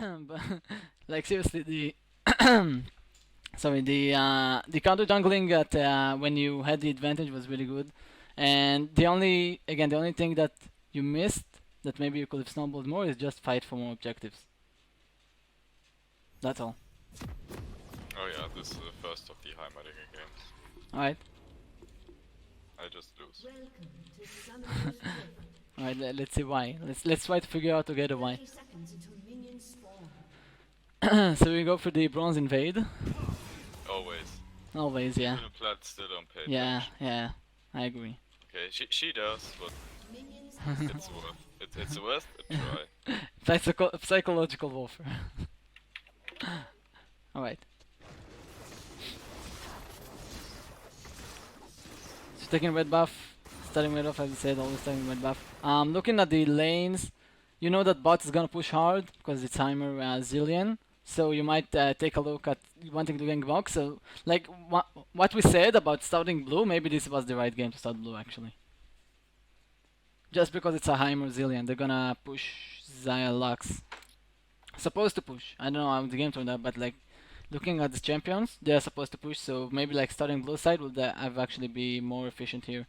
but like seriously, the sorry, the counter jungling at when you had the advantage was really good, and the only thing that you missed that maybe you could have snowballed more is just fight for more objectives. That's all. Oh yeah, this is the first of the Heimerdinger games. All right, I just lose. all right. Let's see why. Let's try to figure out together why. So we go for the bronze invade. Always. Always, yeah. Even Plat still don't pay Yeah, attention. yeah. I agree. Okay, she does, but it's worth. It's worth a try. Psychological warfare. All right. So taking red buff, starting red buff as I said, always starting red buff. Looking at the lanes, you know that bot is gonna push hard because it's Heimer Zillion. So you might take a look at wanting to gank box. So like what we said about starting blue, maybe this was the right game to start blue actually. Just because it's a Heimer Zillion, they're gonna push Xayah Lux. Supposed to push. I don't know how the game turned out, but like looking at the champions, they're supposed to push. So maybe like starting blue side would have actually be more efficient here.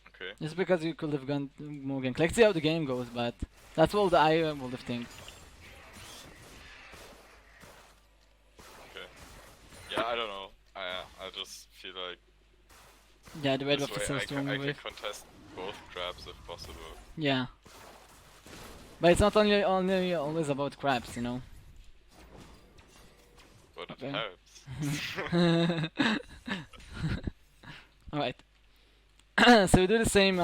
Okay. Just because you could have gone more gank. Let's see how the game goes, but that's all I would have think. Okay. Yeah, I don't know. I just feel like Yeah, the red this buff way is so I strong. can contest both crabs if possible. Yeah. But it's not only always about crabs, you know. But Okay. it helps. Alright. So we do the same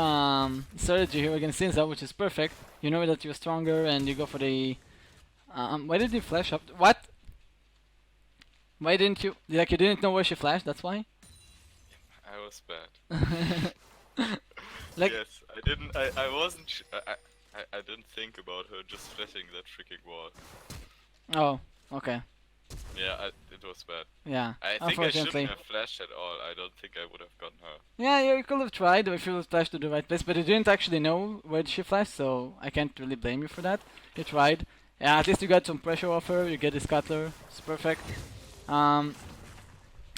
strategy here against Sinza, which is perfect. You know that you're stronger and you go for the... why did you flash up? What? Why didn't you... Like you didn't know where she flashed, that's why? I was bad. Like... Yes, I didn't. I wasn't. I didn't think about her just flashing that freaking wall. Oh, okay. Yeah, it was bad. Yeah, I think I unfortunately. shouldn't have flashed at all. I don't think I would have gotten her. Yeah, you could have tried if you flashed to the right place, but you didn't actually know where she flashed, so I can't really blame you for that. You tried. Yeah, at least you got some pressure off her, you get the scuttler, it's perfect.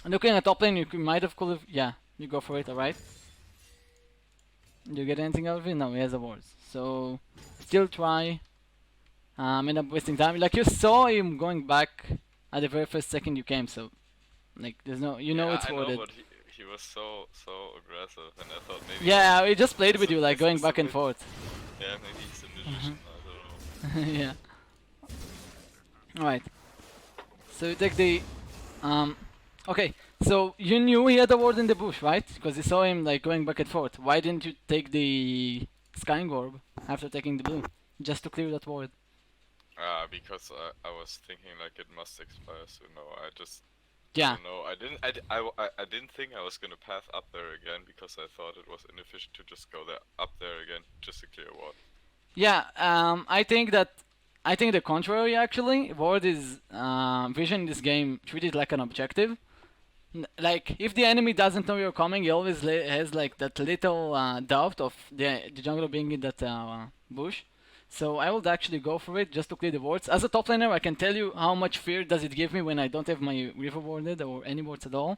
Looking at top lane, you might have could have... Yeah, you go for it, alright? Do you get anything out of it? No, he has a wards. So, still try. End up wasting time. Like, you saw him going back at the very first second you came, so... Like, there's no... You know Yeah, it's I worth know, it. but he was so aggressive, and I thought maybe. Yeah, we just played it's with a- you, like, it's going a back and bit- forth. Yeah, maybe he's a magician. I don't know. Yeah. Alright. So you take the... Okay, so you knew he had a ward in the bush, right? Because you saw him, like, going back and forth. Why didn't you take the Skying Orb after taking the blue? Just to clear that ward. Because I was thinking like it must expire soon. No, I just. Yeah. don't know. I didn't think I was gonna path up there again because I thought it was inefficient to just go there up there again just to clear ward. Yeah, I think the contrary actually. Ward is vision in this game treated like an objective. Like if the enemy doesn't know you're coming, he always has like that little doubt of the jungler being in that bush. So I would actually go for it just to clear the wards. As a top laner, I can tell you how much fear does it give me when I don't have my river warded or any wards at all.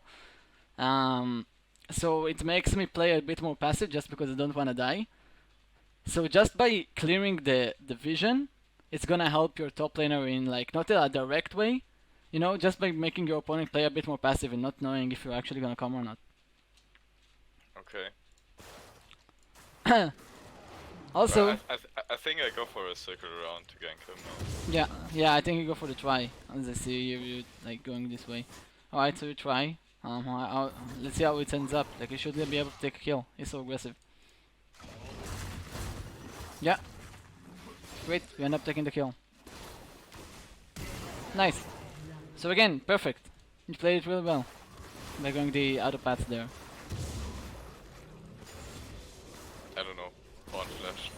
So it makes me play a bit more passive just because I don't want to die. So just by clearing the vision, it's gonna help your top laner in like not a direct way, you know, just by making your opponent play a bit more passive and not knowing if you're actually gonna come or not. Okay. Also, Well, I think I go for a circle around to gank him now. yeah, I think you go for the try. As I see you like going this way. Alright, so you try. Let's see how it ends up. Like you should be able to take a kill. He's so aggressive. Yeah. Great, we end up taking the kill. Nice. So again, perfect. You played it really well. By going the other path there. I don't know. One flash.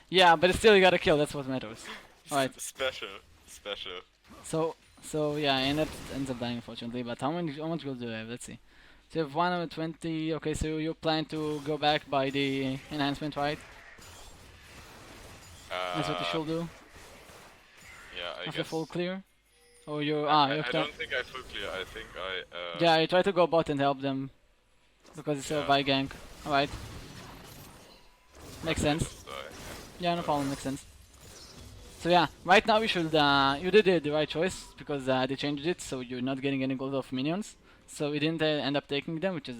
Yeah, but still you got a kill, that's what matters. Alright. Special. So yeah, ends up dying unfortunately, but how much gold do you have? Let's see. So you have 120, okay, so you plan to go back by the enhancement, right? That's what you should do. I Of guess. your full clear? Or you you I have to. don't think I full clear. I think I. Yeah, you try to go bot and help them because it's a Yeah. Vi gank. Alright. Makes Okay, sense. just die. Yeah, no problem, makes sense. So yeah, right now you should you did the right choice because they changed it so you're not getting any gold of minions. So we didn't end up taking them, which is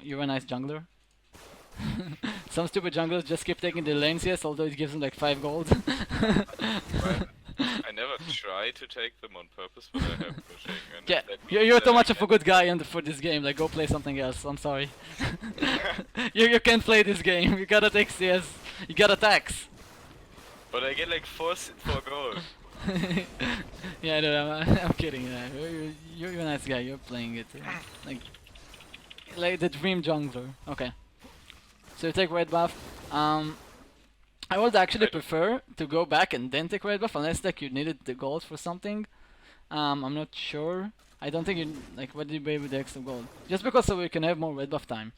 you're a nice jungler. Some stupid junglers just keep taking the lanes, yes, although it gives them like 5 gold. Well, I never try to take them on purpose, but I have pushing. And Yeah, that you're means too that much I of a good guy for this game. Like, go play something else. I'm sorry. You can't play this game. You gotta take CS. You gotta tax. But I get like 4 gold. Yeah, no, I'm kidding. Yeah, you're a nice guy. You're playing it like the dream jungler. Okay. So you take red buff. I would actually prefer to go back and then take red buff unless like you needed the gold for something. I'm not sure. I don't think you like what did you pay with the extra gold? Just because so we can have more red buff time.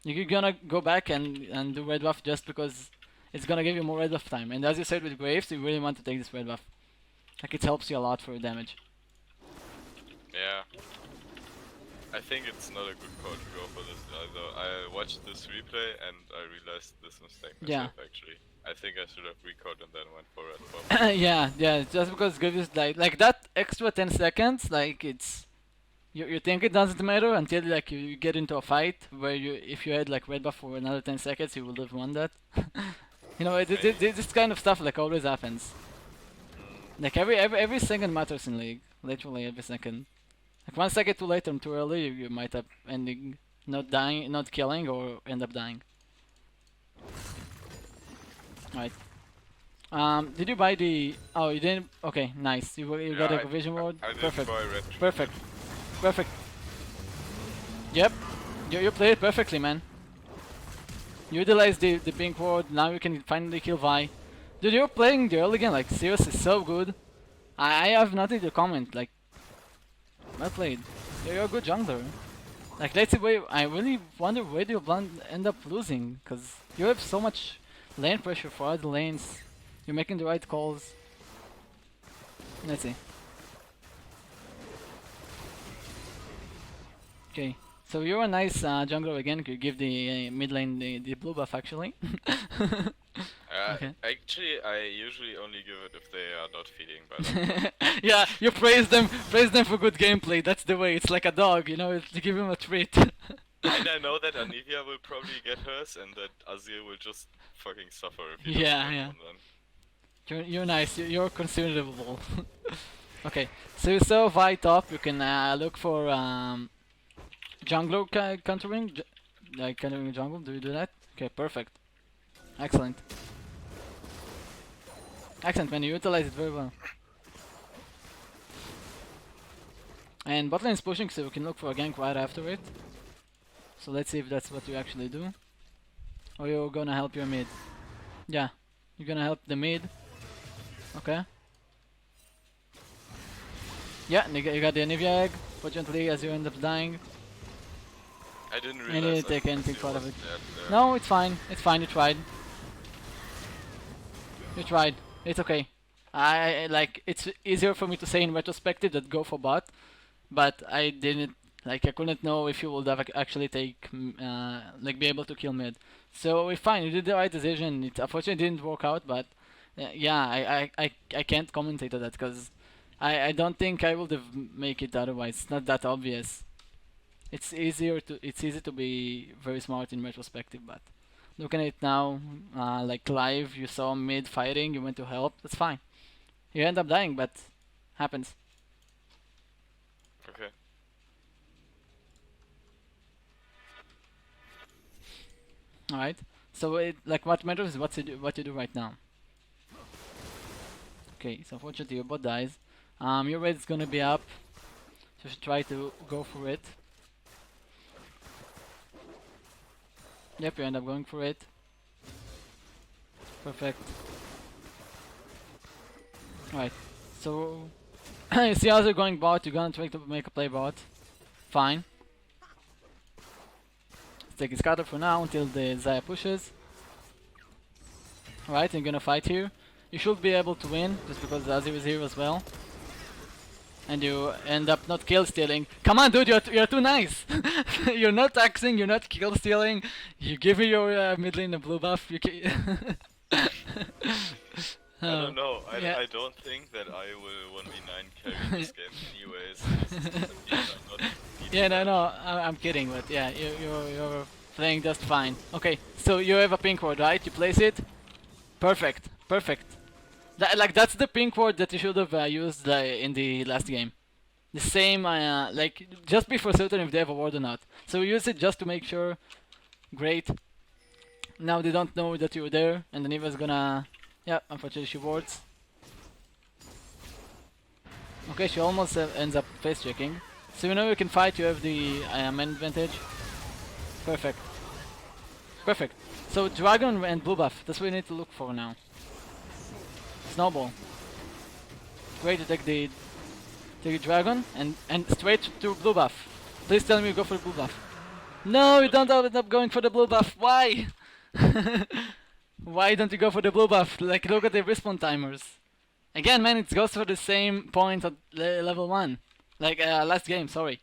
You're gonna go back and do red buff just because it's gonna give you more red buff time. And as you said with Graves, you really want to take this red buff. Like it helps you a lot for damage. Yeah. I think it's not a good call to go for this either. I watched this replay and I realized this mistake myself actually. I think I should have recalled and then went for red buff. Yeah, just because Graves like that extra 10 seconds, like it's you think it doesn't matter until like you get into a fight where if you had like red buff for another 10 seconds you would have won that. You know, this kind of stuff like always happens. Like every second matters in League, literally every second. Like 1 second too late or too early, you might up ending not dying, not killing, or end up dying. Right. Did you buy the? Oh, you didn't. Okay, nice. You got a vision ward. I didn't Perfect. buy red. Perfect. Perfect. Yep. You played it perfectly, man. You utilize the pink ward. Now you can finally kill Vi. Dude, you're playing the early game like seriously so good. I have nothing to comment. Like, well played. You're a good jungler. Like, let's see where I really wonder where do you end up losing, cause you have so much lane pressure for other lanes. You're making the right calls. Let's see. Okay, so you're a nice jungler again. You give the mid lane the blue buff actually. Okay. Actually, I usually only give it if they are not feeding. But Yeah, you praise them for good gameplay. That's the way. It's like a dog, you know. You give him a treat. and I know that Anivia will probably get hers, and that Azir will just fucking suffer if he doesn't get one then. You're nice. You're considerable. Okay, so you saw Vi top. You can look for jungler countering, like countering jungle. Do you do that? Okay, perfect. Excellent. Excellent, man. You utilize it very well. And bot lane is pushing, so we can look for a gank right after it. So let's see if that's what you actually do. Or you're gonna help your mid. Yeah, you're gonna help the mid. Okay. Yeah, you got the Anivia egg. Fortunately, as you end up dying. I didn't You realize. didn't take anything out of it. Dead, No, it's fine. It's fine. You tried. You tried. It's okay. I like. It's easier for me to say in retrospective that go for bot, but I didn't. Like I couldn't know if you would have actually like be able to kill mid. So we're fine. You did the right decision. It unfortunately didn't work out, but yeah, I can't commentate on that because I don't think I would have make it otherwise. It's not that obvious. It's easy to be very smart in retrospective, but looking at it now, like live, you saw mid fighting, you went to help. That's fine. You end up dying, but happens. Okay. All right. So like what matters is what you do right now. Okay. So unfortunately your bot dies. Your rate is gonna be up. So you should try to go for it. Yep, you end up going for it. Perfect. Alright, so you see how they're going bot, you're gonna try to make a play bot. Fine. Let's take a scatter for now until the Zaya pushes. Alright, you're gonna fight here. you should be able to win just because Azir is here as well. And you end up not kill stealing. Come on, dude, you're too nice. You're not taxing, you're not kill stealing. You give me your mid lane the blue buff. You I don't know. yeah. I don't think that I will 1v9 carry this game anyways. Yeah, no, I'm kidding, but yeah, you're playing just fine. Okay, so you have a pink ward, right? You place it. Perfect. That's the pink ward that you should have used in the last game. The same, like, just be for certain if they have a ward or not. So use it just to make sure. Great. Now they don't know that you're there, and then Eva's gonna... Yeah, unfortunately she wards. Okay, she almost ends up face checking. So you know you can fight, you have the man advantage. Perfect. So dragon and blue buff, that's what you need to look for now. Snowball. Great to take the dragon and straight to blue buff. Please tell me you go for the blue buff. No, you don't end up going for the blue buff. Why? Why don't you go for the blue buff? Like, look at the respawn timers. Again, man, it goes for the same point at level 1. Like, last game, sorry.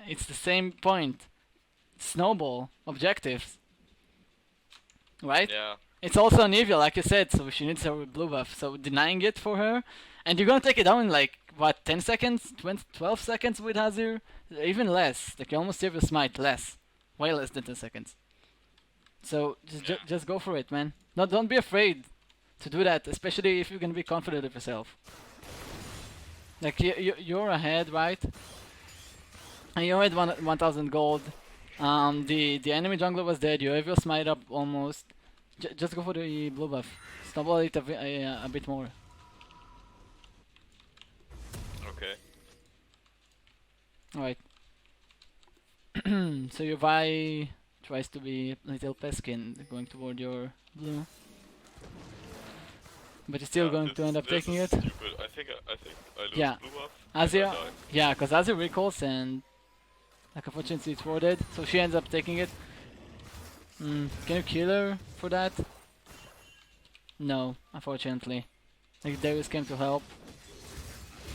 It's the same point. Snowball. Objectives. Right? Yeah. It's also an evil, like you said, so she needs her blue buff. So denying it for her, and you're gonna take it down in like, what, 10 seconds? 12 seconds with Azir? Even less. Like, you almost save your smite, less. Way less than 10 seconds. So, just go for it, man. No, don't be afraid to do that, especially if you're gonna be confident of yourself. Like, you're ahead, right? And you're at 1000 gold. The enemy jungler was dead, you have your smite up almost. Just go for the blue buff. Snowball it a bit more. Okay. Alright. So your Vi tries to be a little peskin, going toward your blue. But you're still going to end up taking it. Stupid. I think I lose blue buff. Azir, yeah, because Azir recalls and like unfortunately it's warded, so she ends up taking it. Can you kill her for that? No, unfortunately. Like Darius came to help.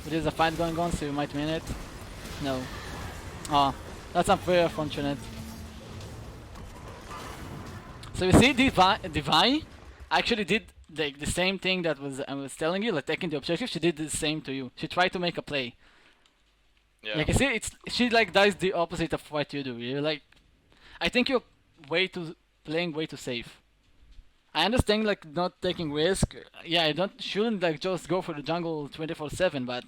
But there's a fight going on, so you might win it. No. Oh, that's not very unfortunate. So you see, Divine actually did the same thing that I was telling you, like taking the objective. She did the same to you. She tried to make a play. Yeah. Like you see, she like does the opposite of what you do. You're like, I think you're playing way too safe. I understand like not taking risk. Yeah, I shouldn't like just go for the jungle 24/7. But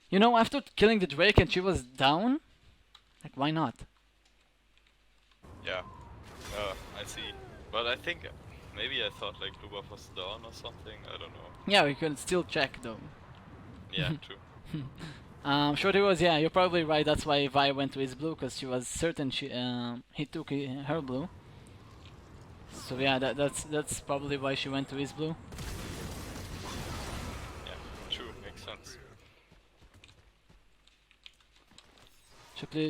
you know, after killing the Drake and she was down, like why not? Yeah. I see. But I think maybe I thought like blue buff was down or something. I don't know. Yeah, we can still check though. Yeah, true. Shorty was, yeah, you're probably right. That's why Vi went to his blue, because she was certain he took her blue. So yeah, that's probably why she went to his blue. Yeah, true, makes sense.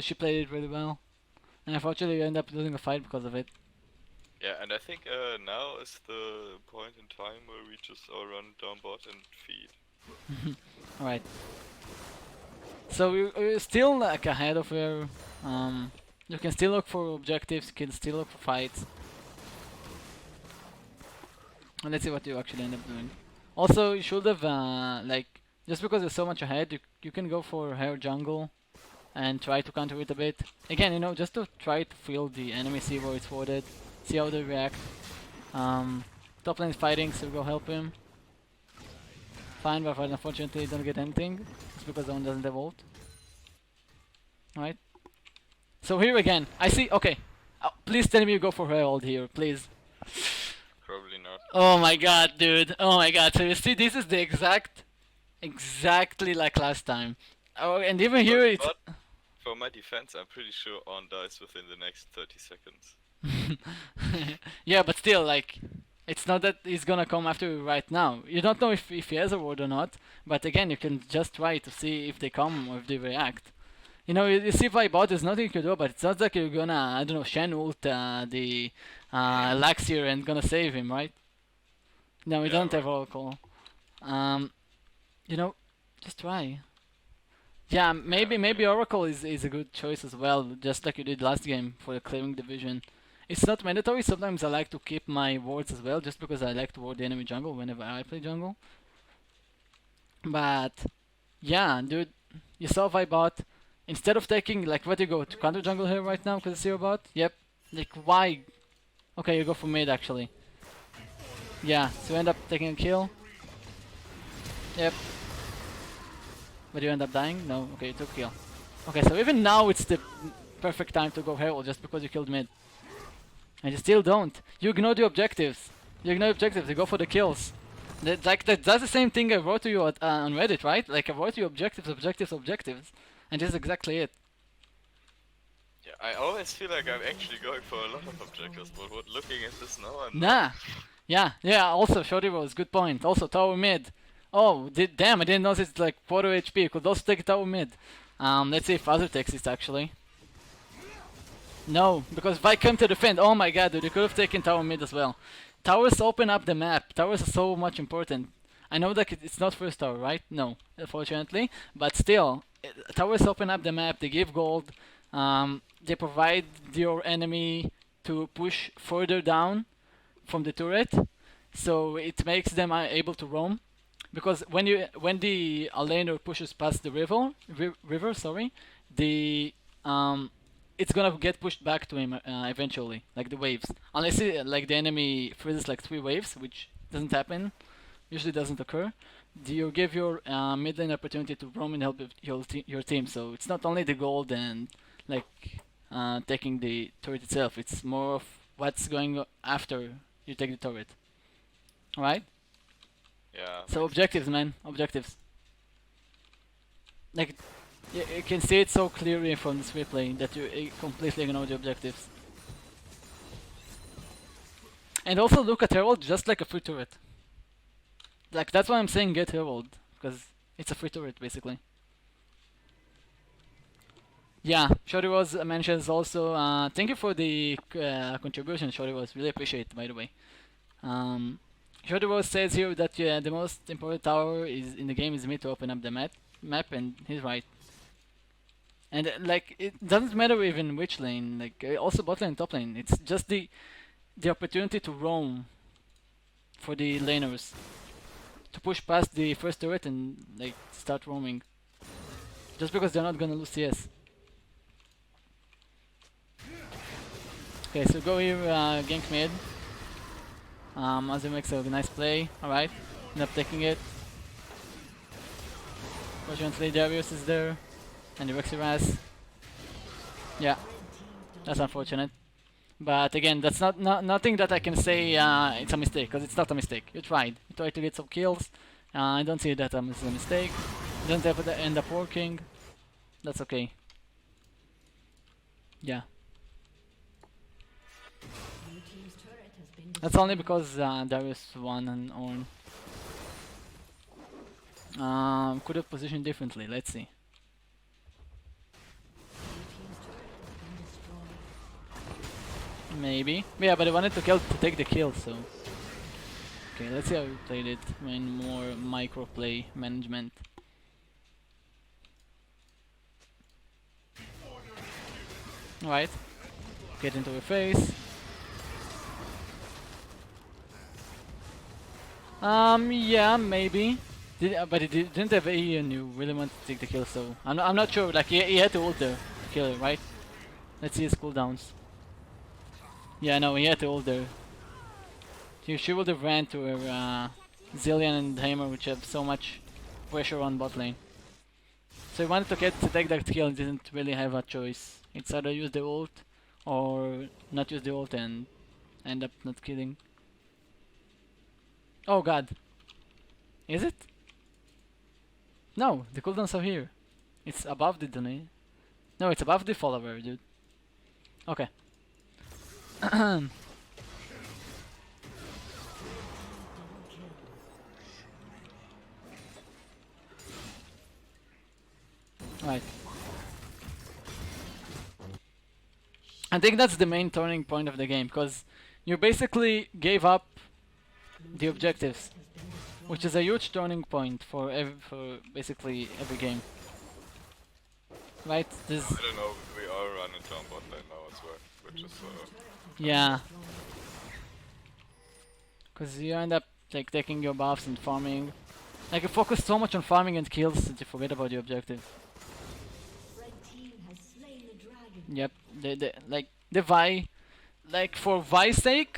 She played it really well, and unfortunately you end up losing a fight because of it. Yeah, and I think now is the point in time where we just all run down bot and feed. Alright. So you're still like ahead of her. You can still look for objectives, you can still look for fights. And let's see what you actually end up doing. Also, you should have, like, just because you're so much ahead, you can go for Herald jungle and try to counter it a bit. Again, you know, just to try to feel the enemy, see where it's warded, see how they react. Top lane is fighting, so go help him. Fine, but unfortunately don't get anything. It's because someone doesn't have ult. Alright. So here again, I see, okay. Please tell me you go for Herald here, please. Probably not. Oh my god, dude. Oh my god. So you see, this is the exactly like last time. Oh, and even here it's... But for my defense, I'm pretty sure on dies within the next 30 seconds. Yeah, but still, like, it's not that he's gonna come after you right now. You don't know if he has a ward or not, but again, you can just try to see if they come or if they react. You know, you see by bot, there's nothing you can do, but it's not like you're gonna, I don't know, Shen ult the Lax here and gonna save him, right? No, we Yeah, don't have right. Oracle. You know, just try. Yeah, Yeah, maybe okay. Oracle is a good choice as well, just like you did last game for the clearing division. It's not mandatory. Sometimes I like to keep my wards as well, just because I like to ward the enemy jungle whenever I play jungle. But yeah, dude, you saw Vibot. Instead of taking like what you go to counter jungle here right now because it's your bot. Yep. Like why? Okay, you go for mid actually. Yeah, so you end up taking a kill. Yep. But you end up dying? No. Okay, you took a kill. Okay, so even now it's the perfect time to go Herald just because you killed mid. And you still don't. You ignore the objectives. You ignore objectives. You go for the kills. That's the same thing I wrote to you on Reddit, right? Like I wrote you objectives, objectives, objectives, and this is exactly it. Yeah, I always feel like I'm actually going for a lot of objectives, but looking at this now, I'm not. Nah. Yeah. Also, Shorty Rose, good point. Also, tower mid. Oh, damn! I didn't notice it's like quarter HP. Could also take tower mid. Let's see if other takes it actually. No, because Vi came to defend. Oh my god, dude, you could have taken tower mid as well. Towers open up the map. Towers are so much important. I know that it's not first tower, right? No, unfortunately. But still, towers open up the map. They give gold. They provide your enemy to push further down from the turret, so it makes them able to roam. Because when the laner pushes past the river, sorry, the it's gonna get pushed back to him eventually, like the waves. Unless like the enemy freezes like 3 waves, which doesn't happen, usually doesn't occur. You give your mid lane opportunity to roam and help your team. So it's not only the gold and like taking the turret itself. It's more of what's going after you take the turret. Alright? Yeah, So makes objectives, sense. man. Objectives. Like, you can see it so clearly from this replay that you completely ignore the objectives. And also look at Herald just like a free turret. Like, that's why I'm saying get Herald. Because it's a free turret, basically. Yeah, Shorty Rose mentions also, thank you for the contribution, Shorty Rose. Really appreciate it, by the way. Shorty Rose says here that the most important tower is in the game is mid to open up the map, and he's right. And like it doesn't matter even which lane, like also bot lane, top lane. It's just the opportunity to roam for the laners to push past the first turret and like start roaming. Just because they're not gonna lose CS. Okay, so go here, gank mid. Azir makes a nice play. Alright, end up taking it. Fortunately, Darius is there, and the Rexiras. Yeah, that's unfortunate. But again, that's nothing that I can say it's a mistake, because it's not a mistake. You tried. You tried to get some kills. I don't see that as a mistake. It doesn't have to end up working. That's okay. Yeah. That's only because Darius won and Ornn. Could have positioned differently. Let's see. Maybe. Yeah, but I wanted to take the kill, so. Okay, let's see how we played it in more micro play management. Alright. Get into her face. Yeah, maybe. But he didn't have AE and you really want to take the kill, so I'm not sure. Like he had to ult there to kill her, right? Let's see his cooldowns. Yeah, no, he had to ult there. She would have ran to her Zillion and Hammer, which have so much pressure on bot lane. So he wanted to take that kill and didn't really have a choice. It's either use the ult or not use the ult and end up not killing. Oh god. Is it? No, the cooldowns are here. It's above the donate. No, it's above the follower, dude. Okay. Right. I think that's the main turning point of the game, because you basically gave up the objectives, which is a huge turning point for basically every game. Right? This. I don't know. We are running down bot lane now as well, which is Yeah. Because you end up like taking your buffs and farming. Like you focus so much on farming and kills that you forget about the objective. Yep. The Vi, like for Vi's sake,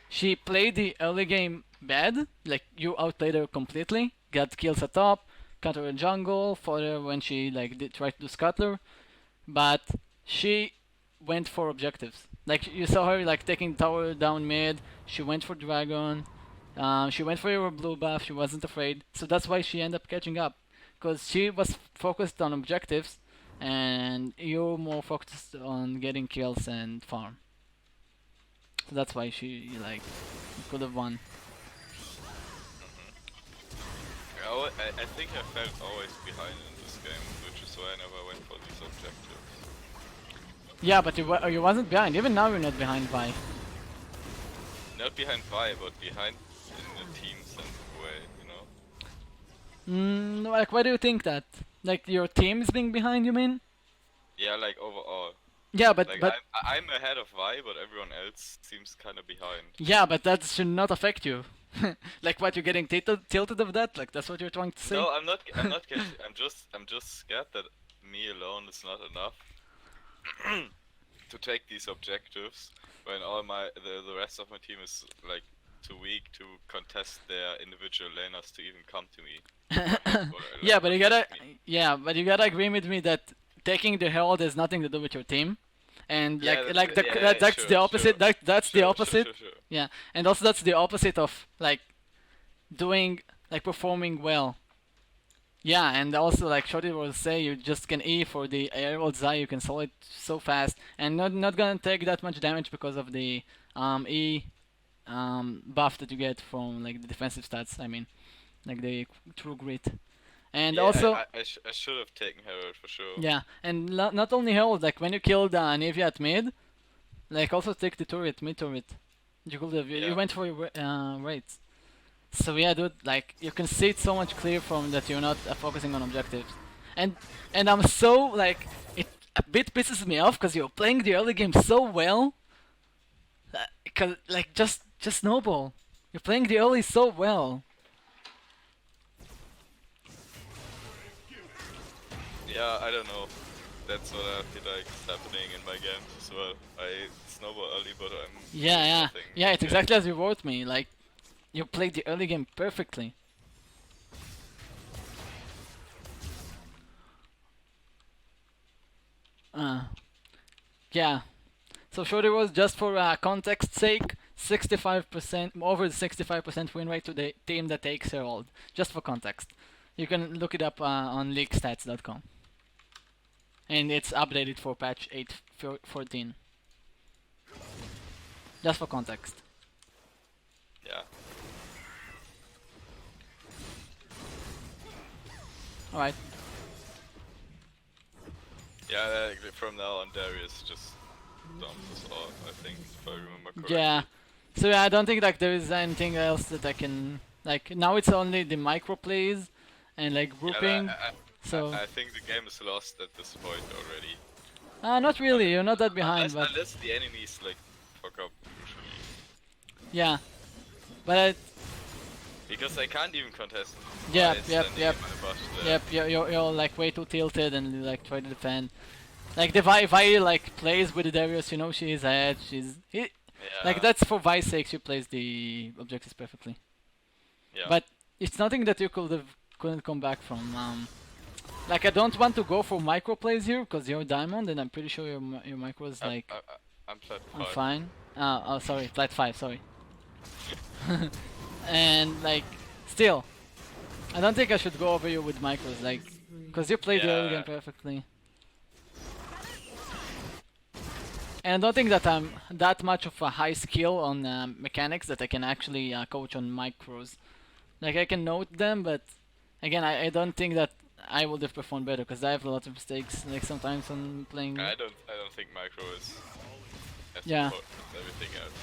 she played the early game bad. Like you outplayed her completely. Got kills at top, cut her in jungle, fought her when she like tried to do scuttler, but she went for objectives. Like you saw her like taking tower down mid. She went for dragon. She went for your blue buff. She wasn't afraid. So that's why she ended up catching up, because she was focused on objectives, and you're more focused on getting kills and farm. So that's why she like could have won. I think I felt always behind in this game, which is why I never went for these objectives. Yeah, but you wasn't behind. Even now you're not behind Vi. Not behind Vi, but behind in the teams and the way, you know? Like why do you think that? Like your team is being behind, you mean? Yeah, like overall. Yeah, but Like I'm ahead of Vi, but everyone else seems kind of behind. yeah, but that should not affect you. Like what, you're getting tilted of that? Like that's what you're trying to say? No, I'm not. I'm not getting. I'm just scared that me alone is not enough to take these objectives when all the rest of my team is like too weak to contest their individual laners to even come to me. Yeah, but you gotta agree with me that taking the Herald has nothing to do with your team. And that's the opposite. That's the opposite. Yeah, and also that's the opposite of like doing like performing well. Yeah, and also like Shorty will say, you just can E for the Herald Zai, you can solo it so fast, and not gonna take that much damage because of the E buff that you get from like the defensive stats. I mean, like the true grit. And yeah, also, I should have taken Herald for sure. yeah, and not only Herald, like when you killed Navia at mid, like also take the turret, mid turret. You could have, you went for your raids. So yeah, dude, like you can see it so much clear from that you're not focusing on objectives. And I'm so like, it a bit pisses me off because you're playing the early game so well. Cause like just snowball. You're playing the early so well. Yeah, I don't know. That's what I feel like is happening in my games as well. I snowball early, but I'm Yeah, it's exactly as you wrote me. Like, you played the early game perfectly. Yeah. So Shorty was, just for context sake, 65%, over the 65% win rate to the team that takes Herald. Just for context. You can look it up on leaguestats.com. And it's updated for patch 8.14. Just for context. Yeah. Alright. Yeah, from now on Darius just dumps us all, I think, if I remember correctly. Yeah. So yeah, I don't think like there is anything else that I can, like, now it's only the micro plays and like grouping. So I think the game is lost at this point already. not really, you're not that behind, unless the enemies like fuck up usually. Yeah. But because I can't even contest. Yep, you're like way too tilted and you, like try to defend. Like the Vi like plays with the Darius, you know she is ahead, like that's for Vi's sake, she plays the objectives perfectly. Yeah. But it's nothing that you couldn't come back from. Like I don't want to go for micro plays here because you're diamond and I'm pretty sure your micro is like I'm plat 5. I'm fine. Oh sorry, plat 5, sorry. And like still, I don't think I should go over you with micros, like, because you played the early game perfectly. And I don't think that I'm that much of a high skill on mechanics that I can actually coach on micros. Like I can note them, but again, I don't think that I would have performed better because I have a lot of mistakes. Like sometimes on playing. I don't think micro is as Yeah. important as everything else.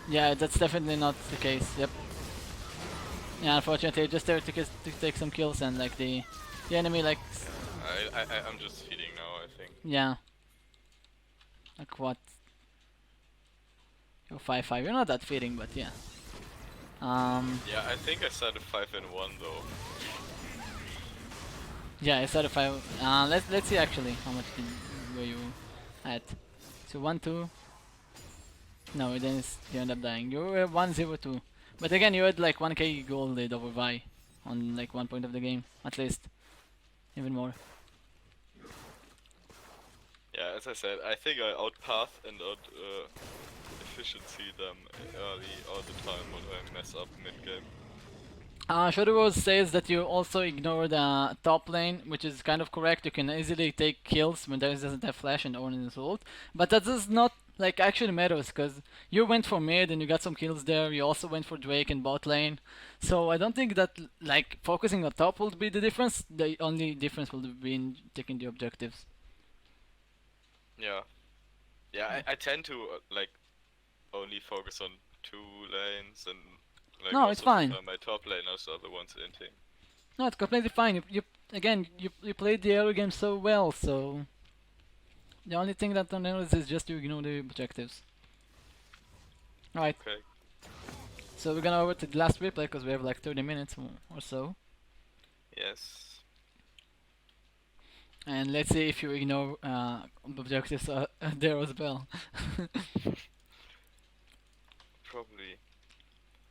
Yeah, that's definitely not the case. Yep. Yeah, unfortunately, you're just there to take some kills, and like the enemy like I'm just feeding now, I think. yeah, like what? You're 5-5. You're not that feeding, but yeah. Yeah, I think I started 5-1 though. Yeah, I started 5. Let's see actually how much were you at. So 1-2. No, you didn't. You end up dying. You were 1-0-2. But again, you had like 1k gold lead over Vi on like one point of the game, at least, even more. Yeah, as I said, I think I outpath and out efficiency them early all the time when I mess up mid-game. Shadowrose says that you also ignore the top lane, which is kind of correct. You can easily take kills when there doesn't have flash and Ornn is ult, but that does not like actually matters because you went for mid and you got some kills there. You also went for Drake in bot lane, so I don't think that like focusing on top will be the difference. The only difference will be in taking the objectives. Yeah, yeah, I tend to like only focus on 2 lanes and like No, it's fine. My top laners are the ones inting. No, it's completely fine. You played the early game so well, so the only thing that I notice is just to ignore the objectives. Alright. Okay. So we're gonna over to the last replay because we have like 30 minutes or so. Yes. And let's see if you ignore objectives there as well. Probably.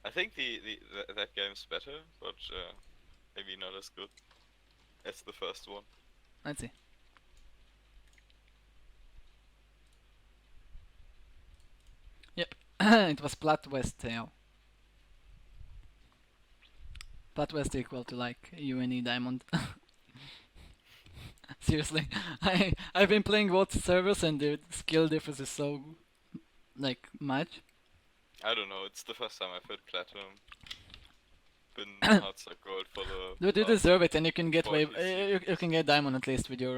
I think that game's better, but maybe not as good as the first one. Let's see. Yep, it was Plat West tail. Plat West equal to like UNE Diamond. Seriously, I've been playing both servers and the skill difference is so like much. I don't know. It's the first time I've hit platinum. Been hearts like gold for the. Dude, you deserve it, and you can get 40 you can get diamond at least with your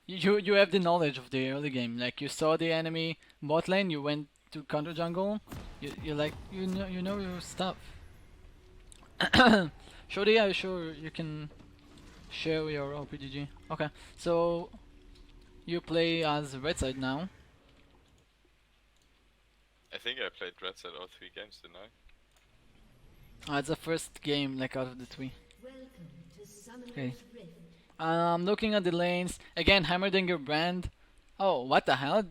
you have the knowledge of the early game. Like you saw the enemy bot lane, you went to counter jungle. You like you know your stuff. Shorty, are you sure you can share your OPGG? Okay, so you play as red side now. I think I played red side all 3 games, didn't I? It's the first game like out of the 3. Okay. Looking at the lanes again. Heimerdinger brand. Oh, what the hell?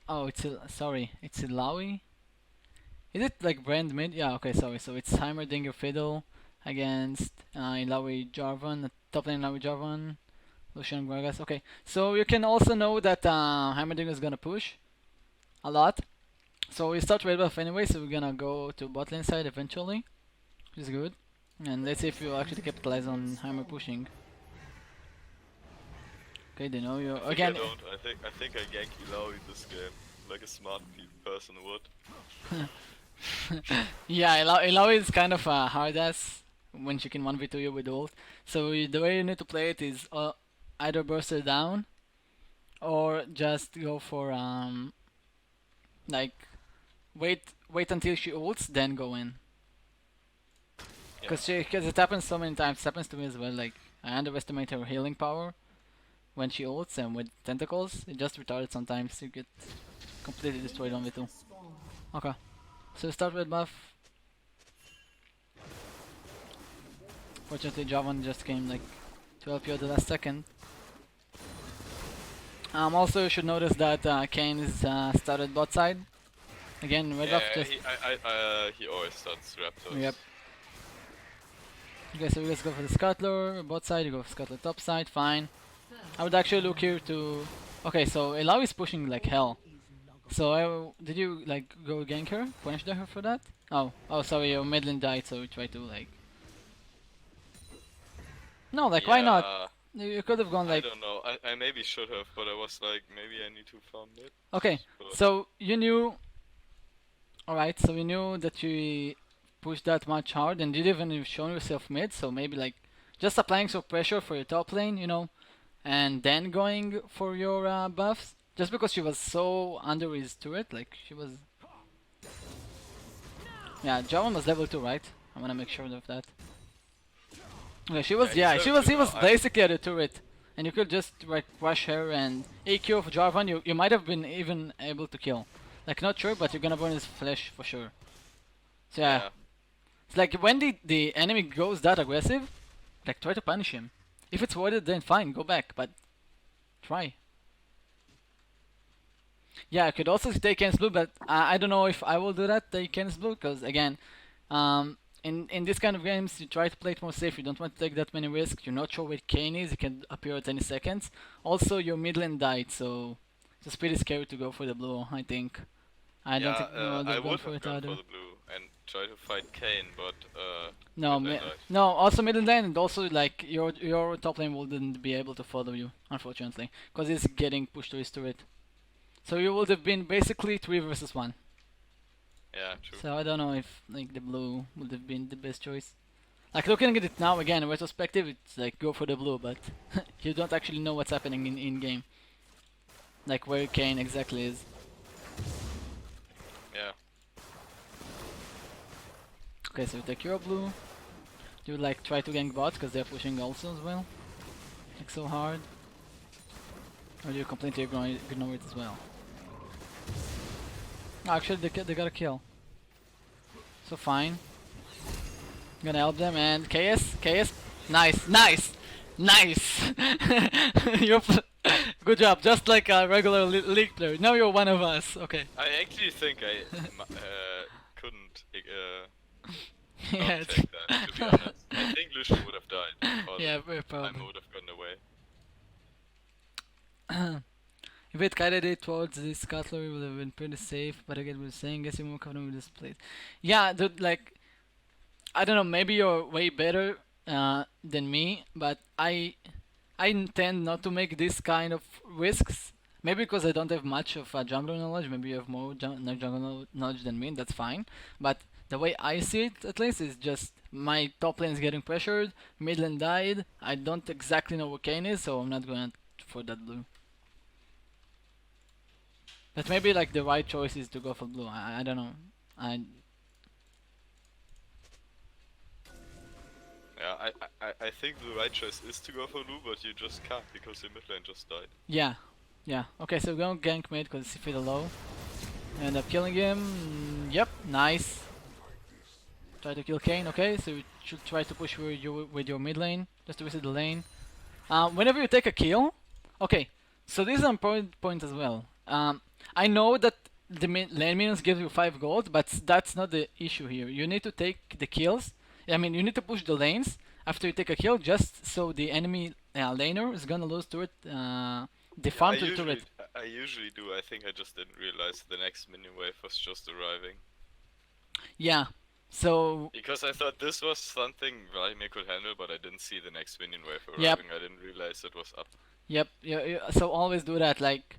Oh, sorry. It's Ilaoi. Is it like brand mid? Yeah. Okay. Sorry. So it's Heimerdinger Fiddle against Ilaoi Jarvan. Top lane Ilaoi Jarvan. Lucian Gragas. Okay. So you can also know that Heimerdinger is gonna push a lot. So we start red buff anyway. So we're gonna go to bot lane side eventually, which is good. And let's see if you actually capitalize on Heimer pushing. Okay, they know you again. I don't. I think I gank Ilaoi this game like a smart person would. Yeah, Ilaoi is kind of a hard ass when she can 1v2 you with ult. So the way you need to play it is either burst her down or just go for like wait until she ults then go in. Because it happens so many times. It happens to me as well. Like I underestimate her healing power when she ults, and with tentacles, it just retarded sometimes. You get completely destroyed on V2. Okay, so start with buff. Fortunately, Javan just came like to help you at the last second. Also, you should notice that Kane is started bot side. Again, red buff just. He always starts Raptors. Yep. Okay, so let's go for the scuttler bot side. You go for scuttler top side. Fine. I would actually look here to. Okay, so Ilaoi is pushing like hell. So did you like go gank her, punish her for that? Oh, sorry, your mid lane died, so you try to like. No, like why not? You could have gone like. I don't know. I maybe should have, but I was like, maybe I need to farm mid. Okay, so you knew. Alright, so you knew that you pushed that much hard, and you didn't even show yourself mid. So maybe like just applying some pressure for your top lane, you know. And then going for your buffs, just because she was so under his turret, like she was. Yeah, Javan was level 2, right? I wanna make sure of that. Okay, she was Yeah, he was no, basically at the turret, and you could just like rush her and EQ of Jarvan. You might have been even able to kill. Like not sure, but you're gonna burn his flesh for sure. So yeah, yeah. it's like when the enemy goes that aggressive, like try to punish him. If it's worth it, then fine, go back, but try. Yeah, I could also take Ken's blue, but I don't know if I will do that. Take Ken's blue, because again, in this kind of games, you try to play it more safe. You don't want to take that many risks. You're not sure where Kane is. He can appear at any seconds. Also, your mid lane died, so it's pretty scary to go for the blue. I think. I don't think no I they've gone would for have it gone either. for the blue and try to fight Kane, but No, mid lane died. no. Also middle lane, and also like your top lane wouldn't be able to follow you, unfortunately, because he's getting pushed to his turret. So you would have been basically 3 versus 1. Yeah, true. So I don't know if like the blue would have been the best choice. Like looking at it now again in retrospective, it's like go for the blue, but you don't actually know what's happening in game. Like where Kane exactly is. Yeah. Okay, so you take your blue. You like try to gank bots because they're pushing also as well. Like so hard. Or do you completely ignore it as well? Actually, they got a kill. So fine. Gonna help them and KS. Nice, nice, nice. You're good job, just like a regular league player. Now you're one of us. Okay. I actually think I couldn't Yeah, not take that, to be honest. I think Lucian would have died. Or yeah, very I probably. would have gotten away. If it guided it towards the scuttler, it would have been pretty safe. But again, we're saying, guess you more confident with this place. Yeah, dude, like, I don't know. Maybe you're way better than me, but I intend not to make this kind of risks. Maybe because I don't have much of jungle knowledge. Maybe you have more jungle knowledge than me. That's fine. But the way I see it, at least, is just my top lane is getting pressured. Mid lane died. I don't exactly know where Kane is, so I'm not going for that blue. But maybe like the right choice is to go for blue. I don't know. Yeah, I think the right choice is to go for blue, but you just can't because your mid lane just died. Yeah. Okay, so we're going gank mid because he's pretty low. End up killing him. Yep, nice. Try to kill Kane. Okay, so you should try to push with your mid lane just to visit the lane. Whenever you take a kill, okay. So this is an important point as well. I know that the lane minions give you 5 gold, but that's not the issue here. You need to take the kills. I mean, you need to push the lanes after you take a kill, just so the enemy laner is gonna lose turret. The farm to the turret. I usually do. I think I just didn't realize the next minion wave was just arriving. Yeah. So. Because I thought this was something Vladimir could handle, but I didn't see the next minion wave arriving. I didn't realize it was up. Yep. Yeah. So always do that. Like.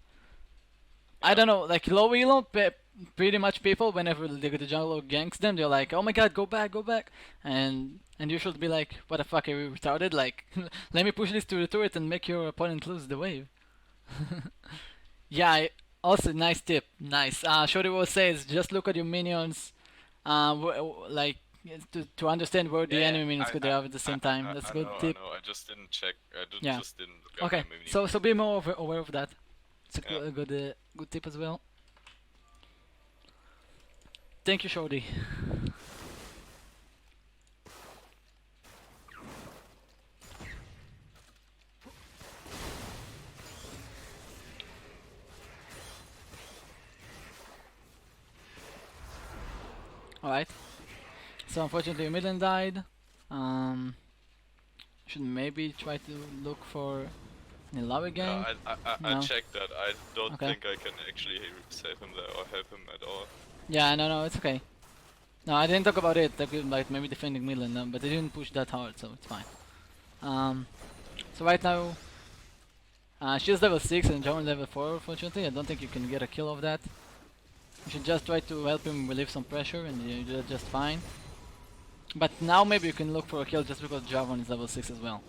I don't know, like low elo, pretty much people, whenever the jungle ganks them, they're like, oh my god, go back, and you should be like, what the fuck, are you retarded? Like, let me push this to the turret and make your opponent lose the wave. Yeah, also nice tip, nice. Shorty will says, just look at your minions, like, to understand where the enemy minions could have at the same time. That's a good tip. I just didn't check, just didn't look at my minions. So be more aware of that. It's a good tip as well. Thank you, Shorty. Alright. So unfortunately, your midland died. Should maybe try to look for Nilawi gang? I checked that. I don't think I can actually save him there or help him at all. Yeah, no, it's okay. No, I didn't talk about it. Like maybe defending Midland, but they didn't push that hard, so it's fine. So right now, she's level 6 and John level 4. Unfortunately, I don't think you can get a kill of that. You should just try to help him relieve some pressure, and you do that just fine. But now maybe you can look for a kill just because Javon is level 6 as well.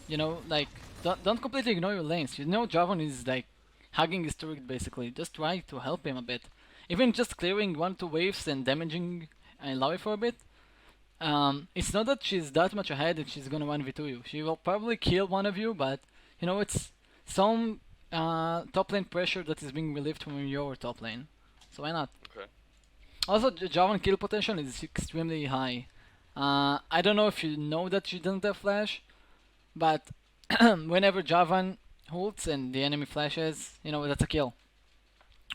You know, like, don't completely ignore your lanes. You know Javon is like hugging his turret basically. Just try to help him a bit. Even just clearing 1-2 waves and damaging Lawi for a bit. it's not that she's that much ahead and she's gonna 1v2 you. She will probably kill one of you, but you know, it's some top lane pressure that is being relieved from your top lane. So why not? Okay. Also, Javan kill potential is extremely high. I don't know if you know that she doesn't have flash, but whenever Javan holds and the enemy flashes, you know, that's a kill,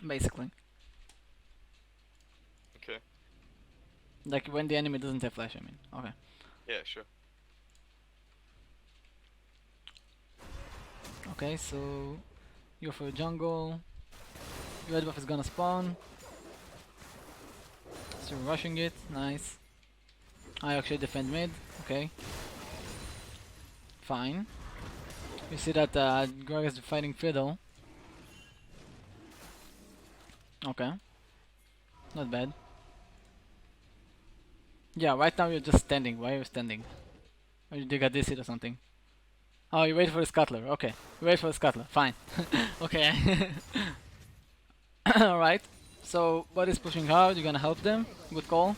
basically. Okay. Like when the enemy doesn't have flash, I mean. Okay. Yeah, sure. Okay, so you go for jungle. Red buff is gonna spawn. So rushing it, nice. I actually defend mid, okay. Fine. You see that Greg is fighting Fiddle. Okay. Not bad. Yeah, right now you're just standing. Why are you standing? Or you dig a DC or something? Oh, you wait for the scuttler. Okay. You wait for the scuttler. Fine. Okay. Alright. So, bot is pushing hard. You're gonna help them. Good call.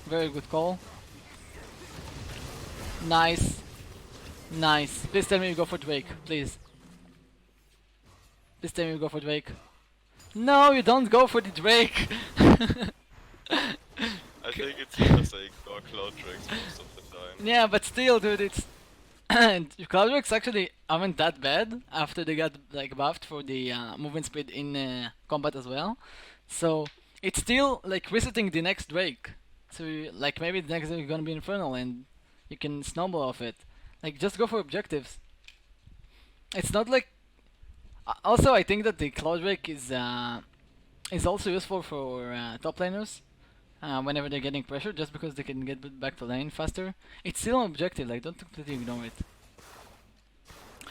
Very good call. Nice. Nice. Please tell me you go for Drake. Please. Please tell me you go for Drake. No, you don't go for the Drake. I think it's because I ignore Cloud Drakes most of the time. Yeah, but still, dude, it's and Cloud Drakes actually aren't that bad after they got like buffed for the movement speed in combat as well. So it's still like resetting the next Drake. So like maybe the next Drake is gonna be Infernal and you can snowball off it. Like just go for objectives. It's not like. Also, I think that the Cloud Drake is also useful for top laners. Whenever they're getting pressure, just because they can get back to lane faster. It's still an objective, like don't completely ignore it.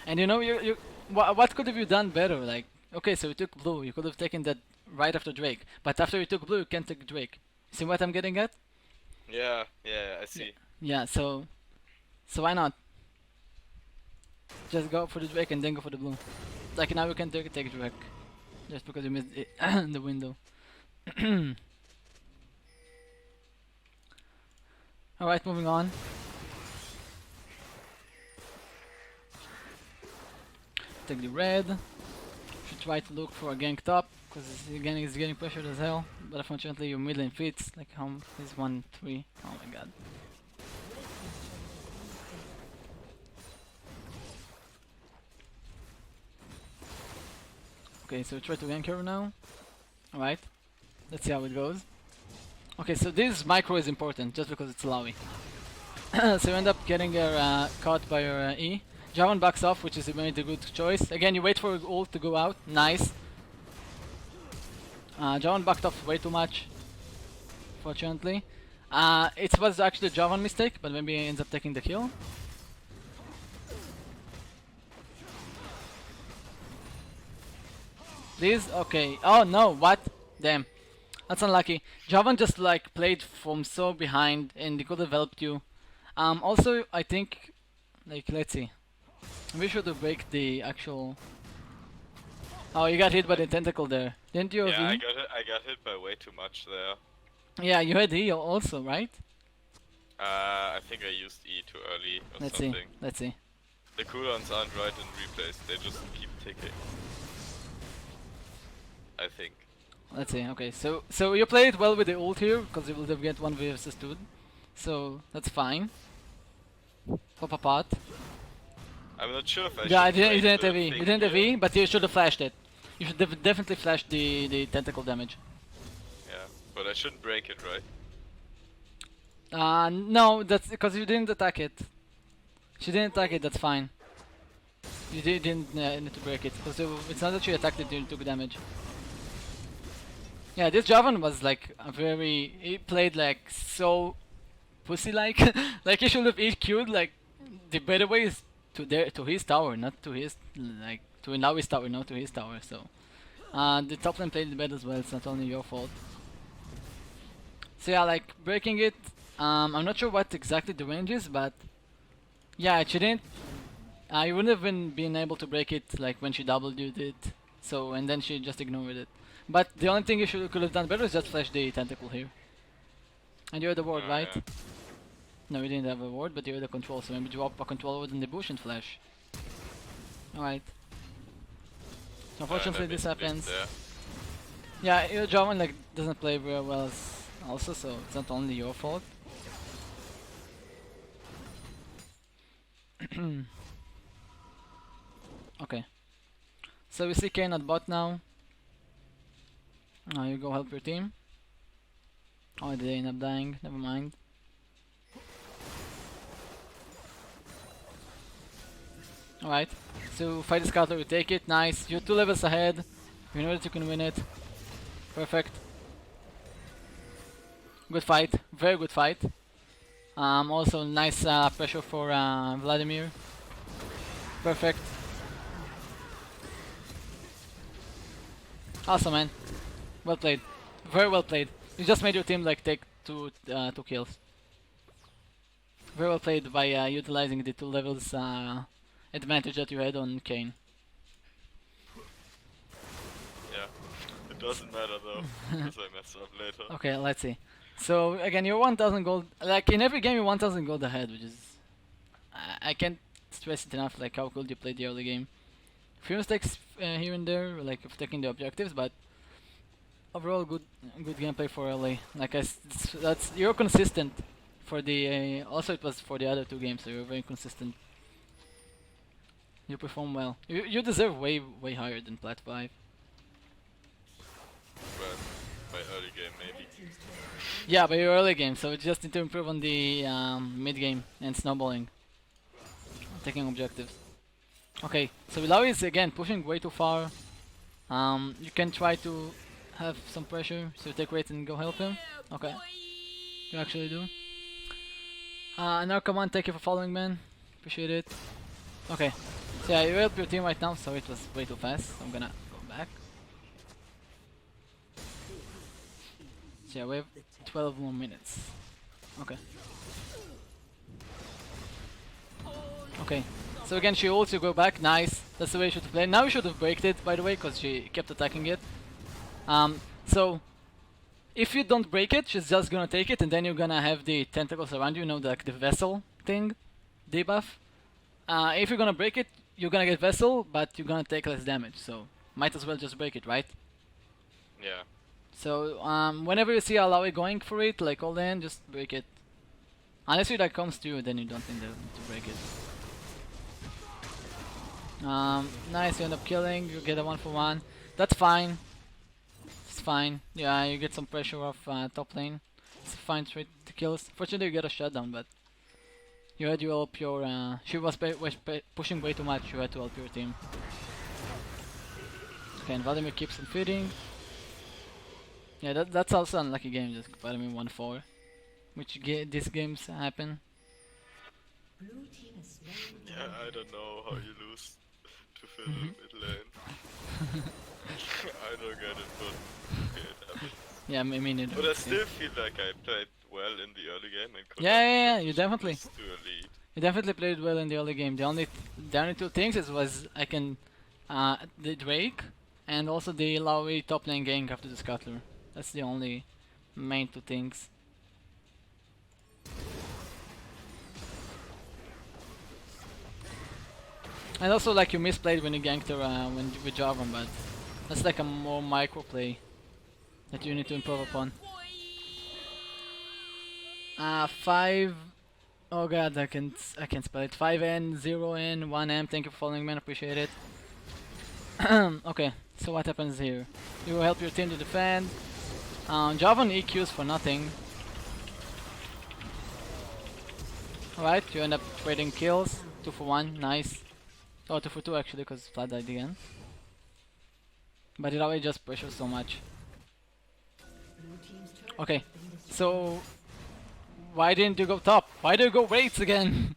And you know, what could have you done better? Like, okay, so you took blue, you could have taken that right after Drake, but after you took blue, you can't take Drake. See what I'm getting at? Yeah, I see. Yeah, so why not? Just go for the Drake and then go for the blue. Like now you can take Drake, just because you missed it the window. Alright, moving on. Take the red. Should try to look for a gank top, because again he's getting pressured as hell. But unfortunately your mid lane fits, like how is 1-3. Oh my god. Okay, so try to gank her now. Alright. Let's see how it goes. Okay, so this micro is important just because it's Lowy. So you end up getting her caught by your E. Javan backs off, which is made a good choice. Again, you wait for your ult to go out. Nice. Javan backed off way too much, fortunately. It was actually a Javan mistake, but maybe he ends up taking the kill. Please? Okay. Oh no, what? Damn. That's unlucky. Javan just like played from so behind and he could have helped you. Also, I think, like, let's see. We should have break the actual. Oh, you got hit by the tentacle there, didn't you? Yeah, I got hit by way too much there. Yeah, you had E also, right? I think I used E too early or Let's something. see. Let's see. The cooldowns aren't right in replays, they just keep ticking. I think. Let's see. Okay, so you played well with the ult here because you will have get 1 versus 2, so that's fine. Pop a pot. I'm not sure if I Yeah, should you break didn't the have E. You thing didn't have here. E, but you should have flashed it. You should definitely flash the tentacle damage. Yeah, but I shouldn't break it, right? No, that's because you didn't attack it. She didn't attack it. That's fine. You didn't need to break it because it's not that she attacked it. You took damage. Yeah, this Javan was like a very. He played like so pussy-like. Like he should have EQ'd. Like the better way is to his tower, not to his like to Inawi's tower, not to his tower. So the top lane played bad as well. It's not only your fault. So yeah, like breaking it. I'm not sure what exactly the range is, but yeah, she didn't. You wouldn't have been able to break it like when she doubled you did. So and then she just ignored it. But the only thing you could have done better is just flash the tentacle here. And you had the ward, Oh, right? yeah. No, you didn't have a ward, but you had the control, so maybe drop a control ward in the bush and flash. Alright. So unfortunately And I this missed happens. there. Yeah, your Jarvan like doesn't play very well as also, so it's not only your fault. Okay. So we see Kane at bot now. You go help your team. Oh, they end up dying, never mind. Alright, so fight the scuttler, you take it, nice. You're 2 levels ahead. You know that you can win it. Perfect. Good fight, very good fight. Also nice pressure for Vladimir. Perfect. Awesome, man. Well played. Very well played. You just made your team like take two kills. Very well played by utilizing the 2 levels advantage that you had on Kane. Yeah. It doesn't matter though, because I mess up later. Okay, let's see. So again, you're 1000 gold. Like in every game, you're 1000 gold ahead, which is I can't stress it enough. Like how good you played the early game. Few mistakes here and there, like of taking the objectives, but overall good gameplay for early. Like that's you're consistent for the. Also, it was for the other 2 games, so you're very consistent. You perform well. You deserve way higher than Plat 5. But my early game maybe. Yeah, but your early game, so you just need to improve on the mid game and snowballing, taking objectives. Okay, so Ilaoi is again pushing way too far. You can try to have some pressure, so take wait and go help him. Okay, you actually do. Now come on, thank you for following, man. Appreciate it. Okay, so yeah, you help your team right now, so it was way too fast. So I'm gonna go back. So yeah, we have 12 more minutes. Okay. Okay. So again, she ults, you go back. Nice. That's the way you should play. Now you should have breaked it, by the way, because she kept attacking it. So if you don't break it, she's just gonna take it, and then you're gonna have the tentacles around you. You know, like the vessel thing, debuff. If you're gonna break it, you're gonna get vessel, but you're gonna take less damage. So might as well just break it, right? Yeah. So whenever you see Alawi going for it, like all in, just break it. Unless it like comes to you, then you don't need to break it. Nice, you end up killing, you get a 1-for-1. That's fine. It's fine. Yeah, you get some pressure off top lane. It's fine trade to kills. Fortunately, you get a shutdown, but you had to help your. She was pushing way too much. You had to help your team. Okay, and Vladimir keeps on feeding. Yeah, that's also an unlucky game. Just Vladimir 1-4, which these games happen. Yeah, I don't know how you lose to fill the mid lane. I don't get it, but okay, it happens. Yeah, I mean it. But I still feel like I played well in the early game and could Yeah, you definitely. to a lead. You definitely played well in the early game. The only 2 things was I can the Drake and also the Lowry top lane gank after the scuttler. That's the only main 2 things. And also like you misplayed when you ganked her with Jarvan, but that's like a more micro play that you need to improve upon. 5. Oh god, I can't spell it. 5N, 0N, 1M. Thank you for following, man. Appreciate it. Okay, so what happens here? You help your team to defend. Jarvan EQs for nothing. Alright, you end up trading kills. 2-for-1, nice. Oh, 2-for-2 actually, because Vlad died again. But it always just pressures so much. Okay, so why didn't you go top? Why do you go raids again?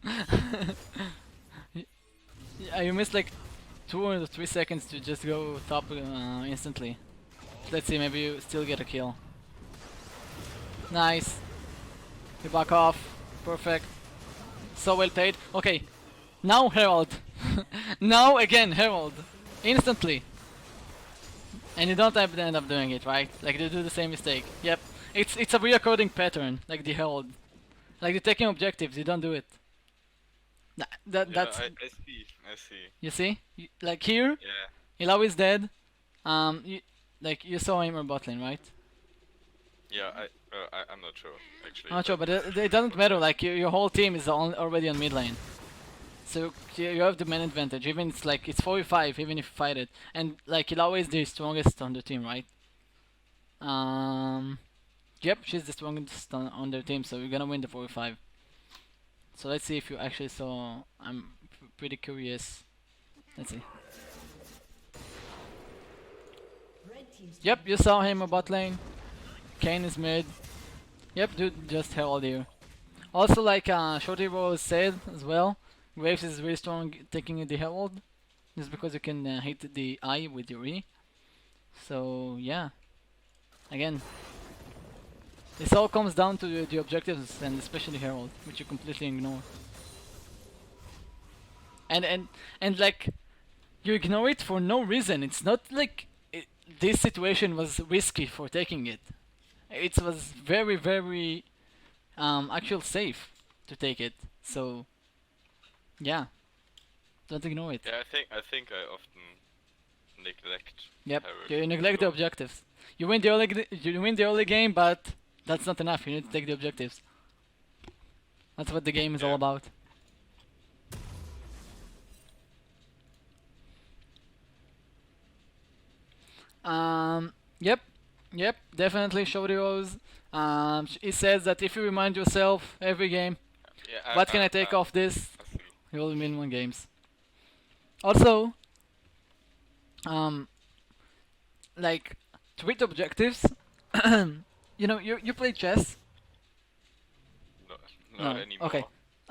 You missed like 2 or 3 seconds to just go top instantly. Let's see, maybe you still get a kill. Nice. You back off. Perfect. So well played. Okay, now Herald. Now again Herald. Instantly. And you don't end up doing it, right? Like you do the same mistake. Yep. It's a reoccurring pattern, like the Herald. Like you're taking objectives, you don't do it. That's I see. I see. you see, like here, Yeah. Ilau is dead. Like you saw him or bot lane, right? Yeah. I'm not sure actually. I'm not sure, but it doesn't matter. Like your whole team is already on mid lane, so you have the main advantage. Even it's like it's 45, even if you fight it, and like Ilau is the strongest on the team, right? Yep, she's the strongest on their team, so you're gonna win the 45. So let's see if you actually saw. I'm pretty curious. Let's see. Yep, you saw him on bot lane. Kane is mid. Yep, dude, just Herald here. Also, like Shorty Rose said as well, Graves is really strong taking the Herald, just because you can hit the eye with your E. So yeah, again, this all comes down to the objectives and especially Herald, which you completely ignore. And like you ignore it for no reason. It's not like this situation was risky for taking it. It was very very actual safe to take it. So yeah, don't ignore it. Yeah. I think I often neglect. Yep, Herald you neglect the because- objectives. You win the early game, but that's not enough. You need to take the objectives. That's what the game is all Yeah. about. Yep, definitely Shorty Rose. He says that if you remind yourself every game, Yeah. what can I take off this? I see. You will win 1 games. Also, like tweet objectives. You know, you play chess. No, not No. anymore.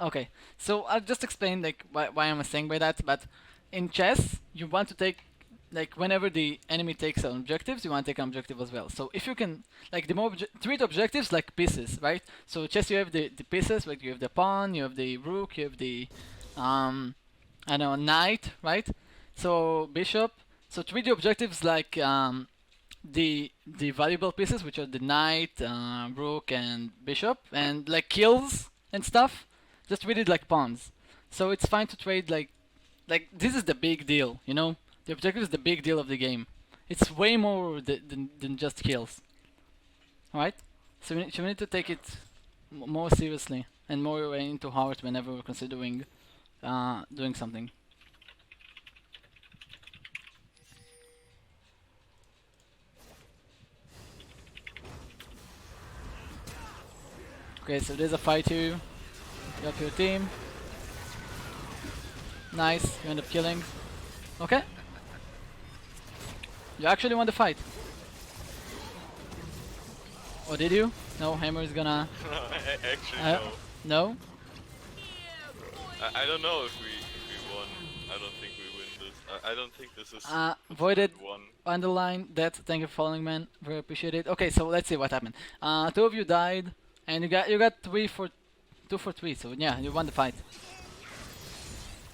Okay. So I'll just explain like why I'm saying by that. But in chess, you want to take like whenever the enemy takes on objectives, you want to take an objective as well. So if you can like treat objectives like pieces, right? So chess, you have the pieces, like you have the pawn, you have the rook, you have the I don't know, knight, right? So bishop. So treat the objectives like the valuable pieces, which are the knight, rook, and bishop, and like kills and stuff. Just treat it like pawns. So it's fine to trade like this is the big deal, you know. The objective is the big deal of the game. It's way more than just kills. Alright? So we need to take it more seriously and more into heart whenever we're considering doing something. Okay, so there's a fight here. You have your team. Nice, you end up killing. Okay. You actually won the fight. Or did you? No, Hammer is gonna... Actually, Uh, no. No? I don't know if we won. I don't think we win this. I don't think this is Voided one. underline that. Thank you for following, man. Very appreciated. Okay, so let's see what happened. Two of you died, and you got 2 for 3. So yeah, you won the fight.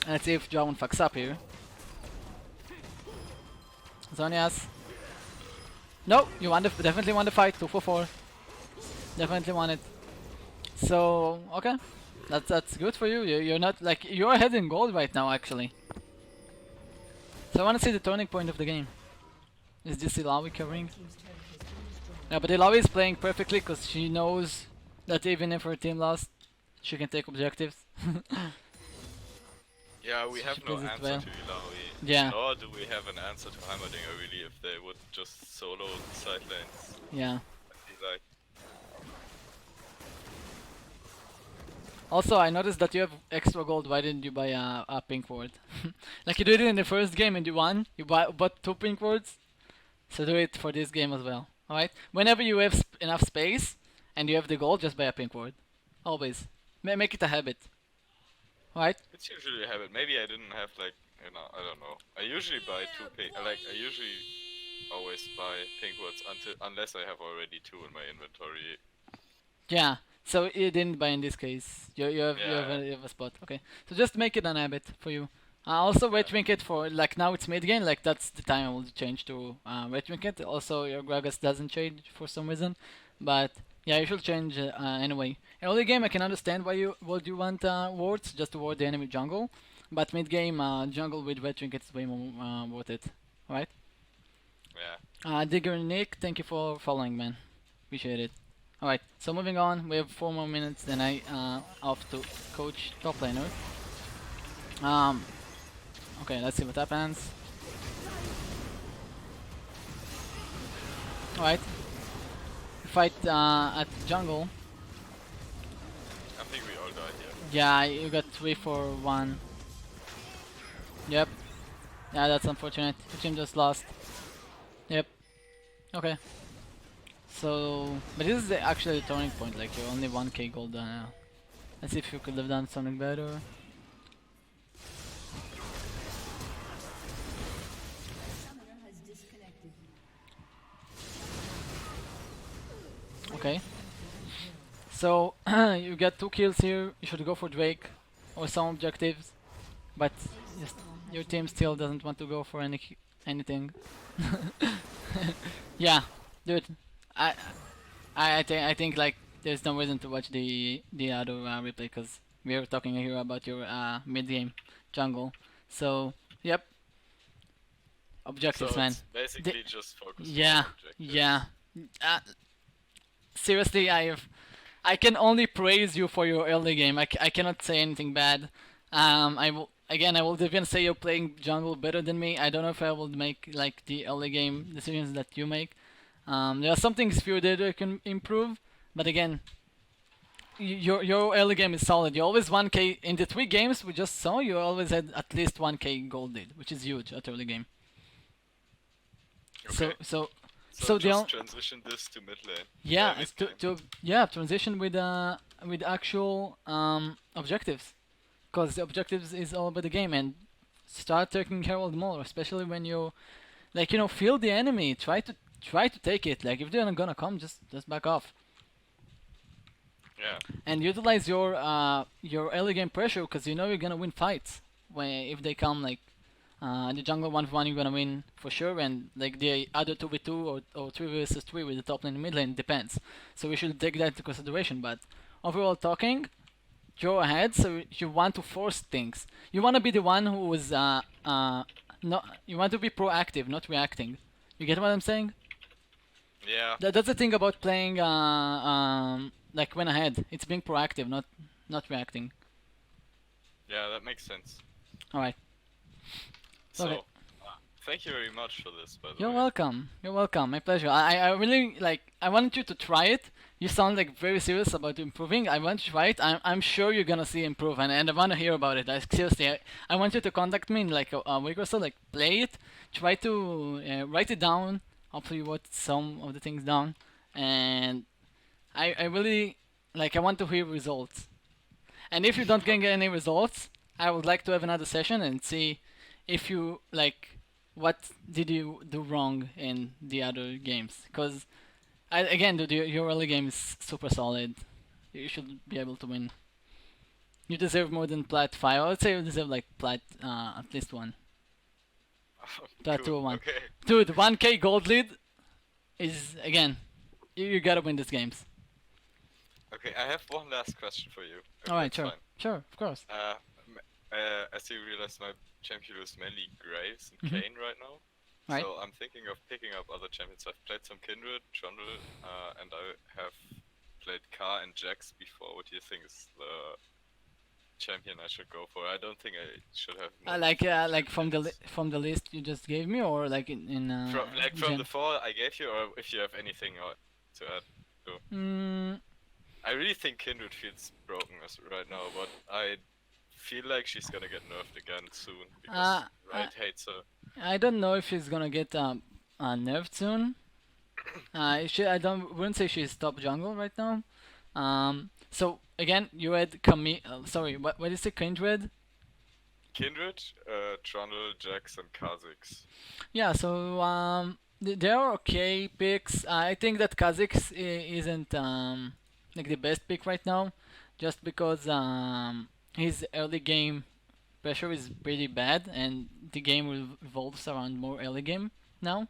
And let's see if Jarvan fucks up here. Zonias. No, you definitely won the fight. 2 for 4. Definitely won it. So okay, that's good for you. You're not like you're ahead in gold right now actually. So I want to see the turning point of the game. Is this Ilawi covering? Yeah, but Ilawi is playing perfectly because she knows that even if her team lost, she can take objectives. Yeah, we So have she no plays it answer well. to Ilawi. Yeah. Nor do we have an answer to Heimerdinger really if they would just solo the side lanes. Yeah. I feel like. Also, I noticed that you have extra gold. Why didn't you buy a pink ward? Like you did it in the first game and you won. You bought 2 pink wards. So do it for this game as well. Alright? Whenever you have enough space and you have the gold, just buy a pink ward. Always. Make it a habit. Alright? It's usually a habit. Maybe I didn't have like, I don't know. I usually buy 2 pink. I usually always buy pink wards unless I have already 2 in my inventory. Yeah. So you didn't buy in this case. You have a spot. Okay. So just make it an habit for you. Also red trinket for like now it's mid game. Like that's the time I will change to red trinket. Also your Gragas doesn't change for some reason. But yeah, you should change anyway. Early game, I can understand why you would you want wards just to ward the enemy jungle, but mid game, jungle with red trinkets is way more worth it. Alright. Yeah. Digger Nick, thank you for following, man. Appreciate it. Alright, so moving on, we have 4 more minutes, then I off to coach top laner. Okay, let's see what happens. Alright, fight at jungle. I think we all died here. Yeah, you got 3 for 1. Yep. Yeah, that's unfortunate. The team just lost. Yep. Okay. So, but this is actually the turning point. Like you're only 1k gold. Let's see if you could have done something better. Okay. So you got 2 kills here. You should go for Drake or some objectives, but just your team still doesn't want to go for anything. Yeah, dude. I I think like there's no reason to watch the other replay because we are talking here about your mid game jungle. So yep, objectives, So man. it's basically just focus Yeah, on objectives. yeah. Uh, Seriously, I can only praise you for your early game. I cannot say anything bad. I will even say you're playing jungle better than me. I don't know if I will make like the early game decisions that you make. There are some things few that you can improve, but again, your early game is solid. You always 1k in the 3 games we just saw. You always had at least 1k gold lead, which is huge at early game. Okay. So So the just transition this to mid lane. yeah, mid it's game. transition with actual objectives, because the objectives is all about the game, and start taking Herald more, especially when you like feel the enemy, try to take it. Like if they're not gonna come, just back off Yeah. and utilize your early game pressure, because you're gonna win fights when if they come like. The jungle 1v1 you're gonna win for sure, and like the other 2v2 or 3 versus 3 with the top lane and mid lane depends. So we should take that into consideration. But overall talking, go ahead. So you want to force things. You want to be the one who is not. You want to be proactive, not reacting. You get what I'm saying? Yeah. That's the thing about playing like win ahead. It's being proactive, not reacting. Yeah, that makes sense. All right. So, Okay. thank you very much for this, by the You're way. welcome. You're welcome. My pleasure. I really like. I wanted you to try it. You sound like very serious about improving. I want you to try it. I'm sure you're gonna see improvement, and I want to hear about it. Seriously, I want you to contact me in like a week or so. Like play it, try to write it down. Hopefully, you wrote some of the things down, and I really like. I want to hear results. And if you don't get any results, I would like to have another session and see if you like what did you do wrong in the other games. Because again, dude, your early game is super solid. You should be able to win. You deserve more than plat 5. I would say you deserve like plat at least 1. Plat 2 or 1. Okay. Dude, 1k gold lead is again. You gotta win these games. Okay, I have one last question for you. if Alright, that's sure. fine. Sure, of course. As you realize, my champion is mainly Graves and Mhm. Kane right now. Right. So I'm thinking of picking up other champions. I've played some Kindred, Trundle, and I have played Car and Jax before. What do you think is the champion I should go for? I don't think I should have. more Like from the champions. from the list you just gave me, or like in From gen- the 4 I gave you, or if you have anything to add. Mm, I really think Kindred feels broken right now, but I feel like she's gonna get nerfed again soon because Riot hates her. I don't know if she's gonna get nerfed soon. I wouldn't say she's top jungle right now. So again, you had sorry, what did you say? Kindred? Kindred, Trundle, Jax, and Kha'Zix. Yeah. So they are okay picks. I think that Kha'Zix isn't like the best pick right now, just because his early game pressure is pretty bad, and the game revolves around more early game now.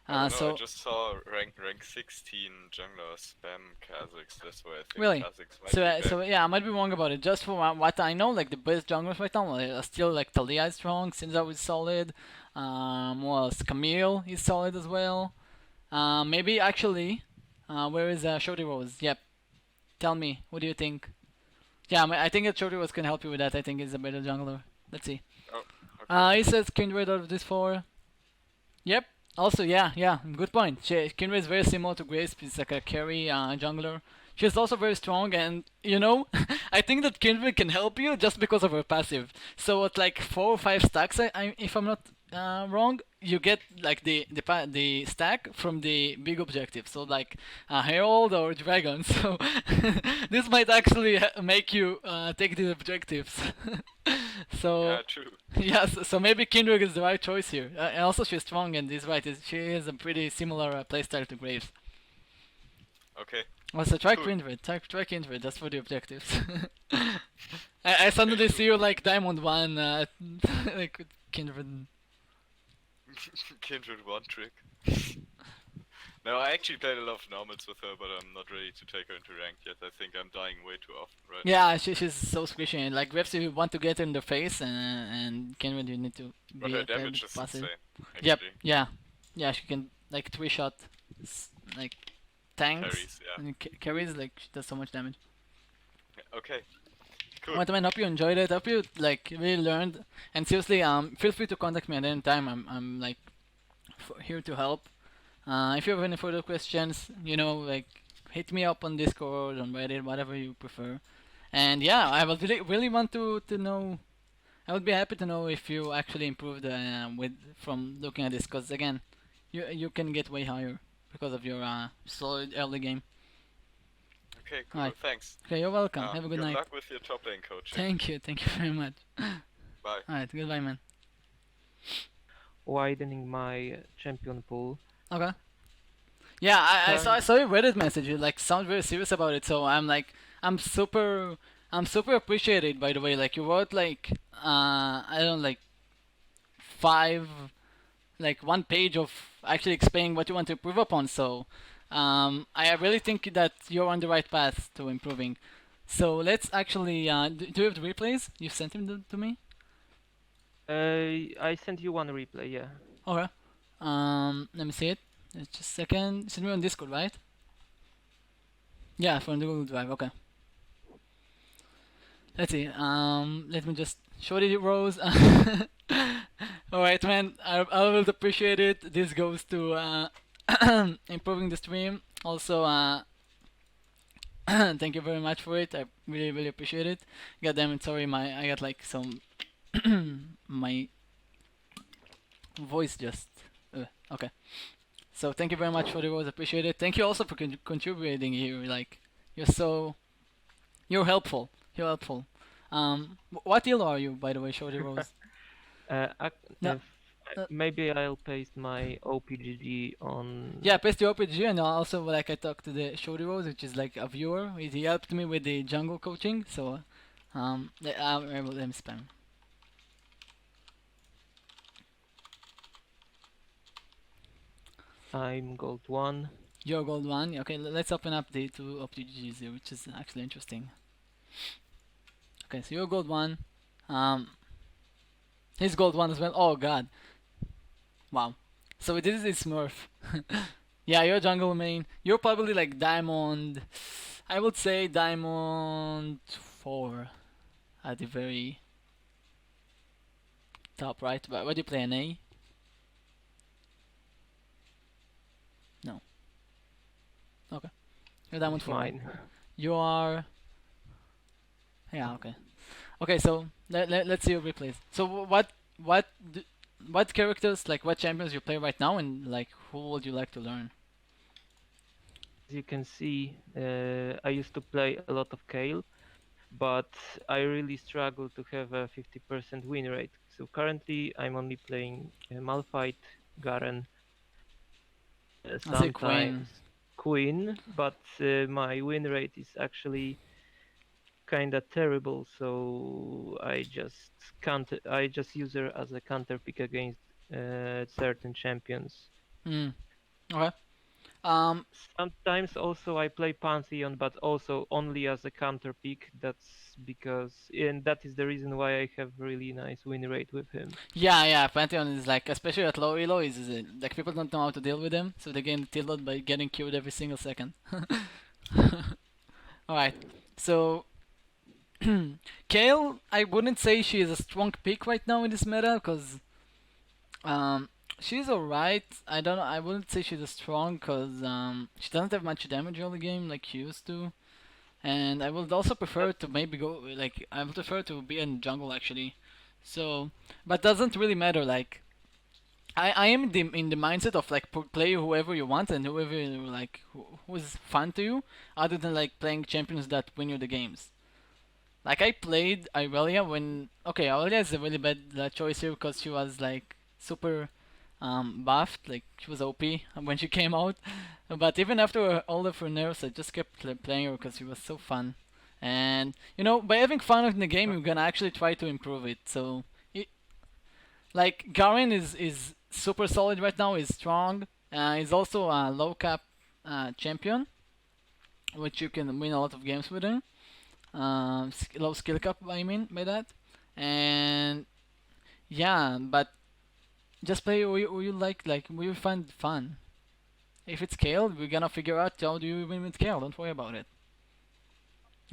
I don't know, I So just saw rank 16 jungler spam Kha'Zix. That's why I think really, Kha'Zix might be back. so yeah, I might be wrong about it. Just for what I know, like the best junglers right now are still like Talia is strong, Sinzao is solid. What else? Camille is solid as well. Maybe actually, where is Shorty Rose? Yep. Tell me, what do you think? Yeah, I think that Shorty Rose can help you with that. I think he's a better jungler. Let's see. Oh, okay. He says Kindred out of this four. Yep. Also, yeah, good point. Kindred is very similar to Grace. She's like a carry jungler. She's also very strong, and I think that Kindred can help you just because of her passive. So at like 4 or 5 stacks, if I'm not wrong, you get like the stack from the big objective. So like Herald or Dragon. So this might actually make you take these objectives. So Yeah, true. yes, so maybe Kindred is the right choice here. And also she's strong and is right. She has a pretty similar playstyle to Graves. Okay. Also try Cool. Kindred, try Kindred, that's for the objectives. I suddenly see you like Diamond 1, like with Kindred. Kindred one trick. No, I actually played a lot of normals with her, but I'm not ready to take her into ranked yet. I think I'm dying way too often, right? Yeah, she's so squishy. And like Graves, you want to get her in the face, and Kindred, you need to But be her a little damage bit is passive. insane. Actually. Yep, yeah, she can like 3-shot, like tanks Carries, yeah. and carries. Like she does so much damage. Okay. Cool. Well, man, hope you enjoyed it. Hope you like really learned. And seriously, feel free to contact me at any time. I'm like here to help. If you have any further questions, like hit me up on Discord, on Reddit, whatever you prefer. And yeah, I would really want to know. I would be happy to know if you actually improved with from looking at this, because again, you can get way higher because of your solid early game. Okay, cool. Alright. Thanks. Okay, you're welcome. Have a good night. Good luck with your top lane coaching. Thank you very much. Bye. Alright, goodbye, man. Widening my champion pool. Okay. Yeah, I saw your Reddit message. You like sound very serious about it. So I'm super appreciated. By the way, like you wrote like I don't know, like 1 page of actually explaining what you want to improve upon. So I really think that you're on the right path to improving. So let's actually do you have the replays? You sent them to me. I sent you one replay, yeah. Okay. Let me see it. Just a second. Send me on Discord, right? Yeah, from the Google Drive. Okay. Let's see. Let me just show you Rose. Alright, man. I will appreciate it. This goes to improving the stream. Also, thank you very much for it. I really appreciate it. God damn it. Sorry, I got like some my voice just. Okay. So thank you very much for the rose, appreciate it. Thank you also for contributing here. Like you're helpful. You're helpful. What elo are you, by the way, Shorty Rose? No, maybe I'll paste my OPGG on. Yeah, paste your OPGG, and also like I talked to the Shorty Rose, which is like a viewer. He helped me with the jungle coaching, so I'm able to spam. I'm gold 1. You're gold 1. Okay, let's open up the two OPGGs here, which is actually interesting. Okay, so you're gold 1. He's gold 1 as well. Oh god. Wow. So this is Smurf. Yeah, you're jungle main. You're probably like diamond. I would say diamond 4 at the very top, right? But what do you play, an A? No. Okay. You're diamond 4. Mine. You are. Yeah. Okay. Okay. So let's see your replays. So what characters, like what champions you play right now, and like who would you like to learn? As you can see, I used to play a lot of Kale, but I really struggle to have a 50% win rate. So currently I'm only playing Malphite, Garen, sometimes Queen, but my win rate is actually kinda terrible, so I just use her as a counter pick against certain champions. Okay. Um, Sometimes also I play Pantheon, but also only as a counter pick. That's because, and that is the reason why I have really nice win rate with him. yeah, Pantheon is like, especially at low elo, is like people don't know how to deal with him, so they get tilted by getting killed every single second. Alright, so Kale, I wouldn't say she is a strong pick right now in this meta, because um, she's alright. I don't know, I wouldn't say she's a strong, because she doesn't have much damage early game like she used to. And I would also prefer to maybe go, like, I would prefer to be in jungle actually. So, but doesn't really matter, like, I am in the mindset of like play whoever you want and whoever like who is fun to you, other than like playing champions that win you the games. Like I played Irelia when Irelia is a really bad choice here because she was like super buffed, like she was OP when she came out. But even after all of her nerfs, I just kept playing her because she was so fun. And you know, by having fun in the game, you're gonna actually try to improve it. So like Garen is super solid right now. He's strong. He's also a low cap champion, which you can win a lot of games with him. Low skill cap, I mean by that. And yeah, but just play who you like who you find fun. If it's scaled, we're gonna figure out how do you win with scale. Don't worry about it.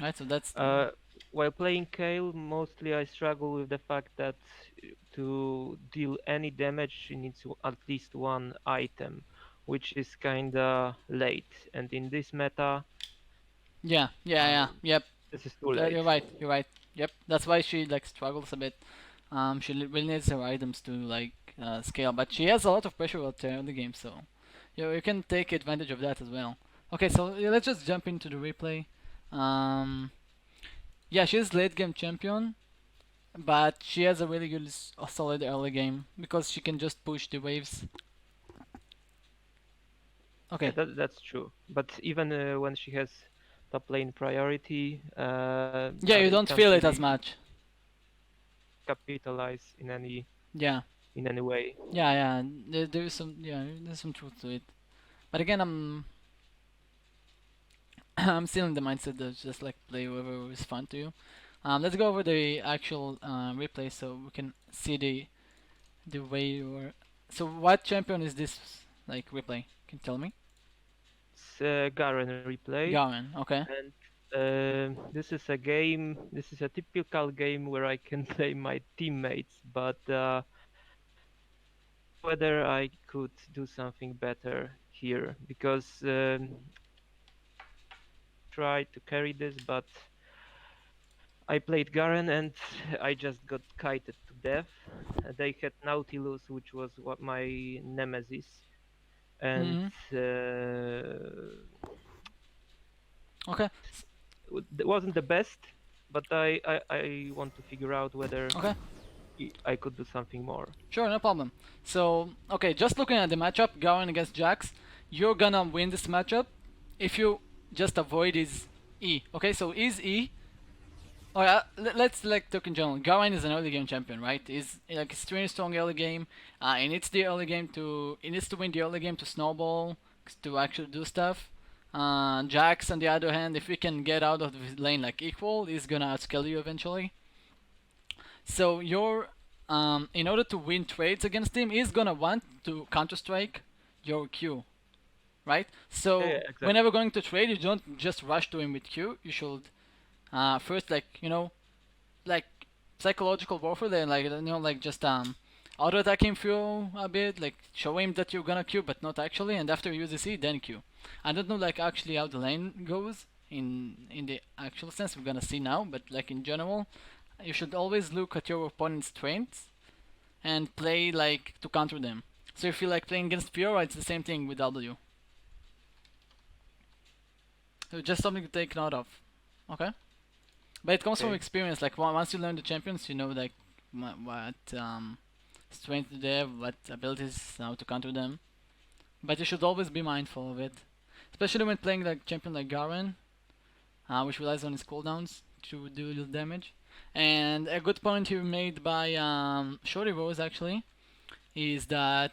Right, so that's Uh, while playing Kale, mostly I struggle with the fact that to deal any damage, she needs at least one item, which is kinda late. And in this meta, yep. this is too late. You're right. Yep, that's why she like struggles a bit. She really needs her items to like scale, but she has a lot of pressure out there in the game, so you can take advantage of that as well. Okay, so let's just jump into the replay. Um, yeah, she's late game champion, but she has a really good, a solid early game because she can just push the waves. Yeah, Okay. that's true. But even when she has top lane priority, Yeah, you I don't can't feel it as really much. capitalize Yeah, in any way. yeah. There's some truth to it. But again, I'm still in the mindset that just like play whoever is fun to you. Let's go over the actual replay so we can see the way you were. So what champion is this like replay? Can you tell me? It's Garen replay, Garen. Okay. and this is a game. This is a typical game where I can play my teammates, but whether I could do something better here because try to carry this, but I played Garen and I just got kited to death. They had Nautilus, which was what my nemesis, and hmm Okay. it wasn't the best. But I want to figure out whether Okay. I could do something more. Sure, no problem. So, okay, just looking at the matchup, Garen against Jax, you're gonna win this matchup if you just avoid his E. Okay, so his E. Oh yeah, let's like talk in general. Garen is an early game champion, right? He's like extremely strong early game. He needs the early game to he needs to win the early game to snowball to actually do stuff. Jax on the other hand, if he can get out of his lane like equal, he's gonna outscale you eventually. So you're in order to win trades against him, he's gonna want to counter strike your Q, right? So Yeah, exactly. whenever going to trade, you don't just rush to him with Q. You should first like psychological warfare, then like just auto attack him through a bit, like show him that you're gonna Q but not actually, and after you use the C, then Q. I don't know like actually how the lane goes in the actual sense. We're gonna see now, but like in general, you should always look at your opponent's strengths and play like to counter them. So if you like playing against Fiora, it's the same thing with W. So just something to take note of. Okay. But it comes from Okay. experience. Like once you learn the champions, you know like what strength they have, what abilities, how to counter them. But you should always be mindful of it, especially when playing like champion like Garen, which relies on his cooldowns to do little damage. And a good point here made by Shorty Rose actually is that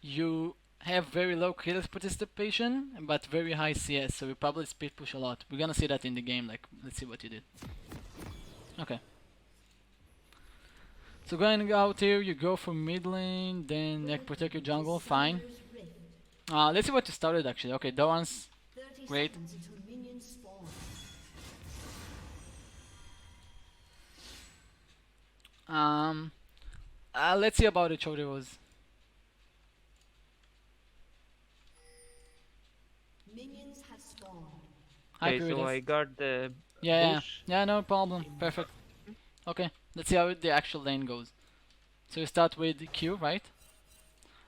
you have very low kill participation, but very high CS, so we probably speed push a lot. We're gonna see that in the game, like, let's see what you did. Okay. So going out here, you go for mid lane, then like, protect your jungle, fine. Let's see what you started actually. Okay, Doran's great. Let's see about the Choderos. Okay, so I guard the bush. Yeah, no problem. Perfect. Okay, let's see how the actual lane goes. So you start with Q, right?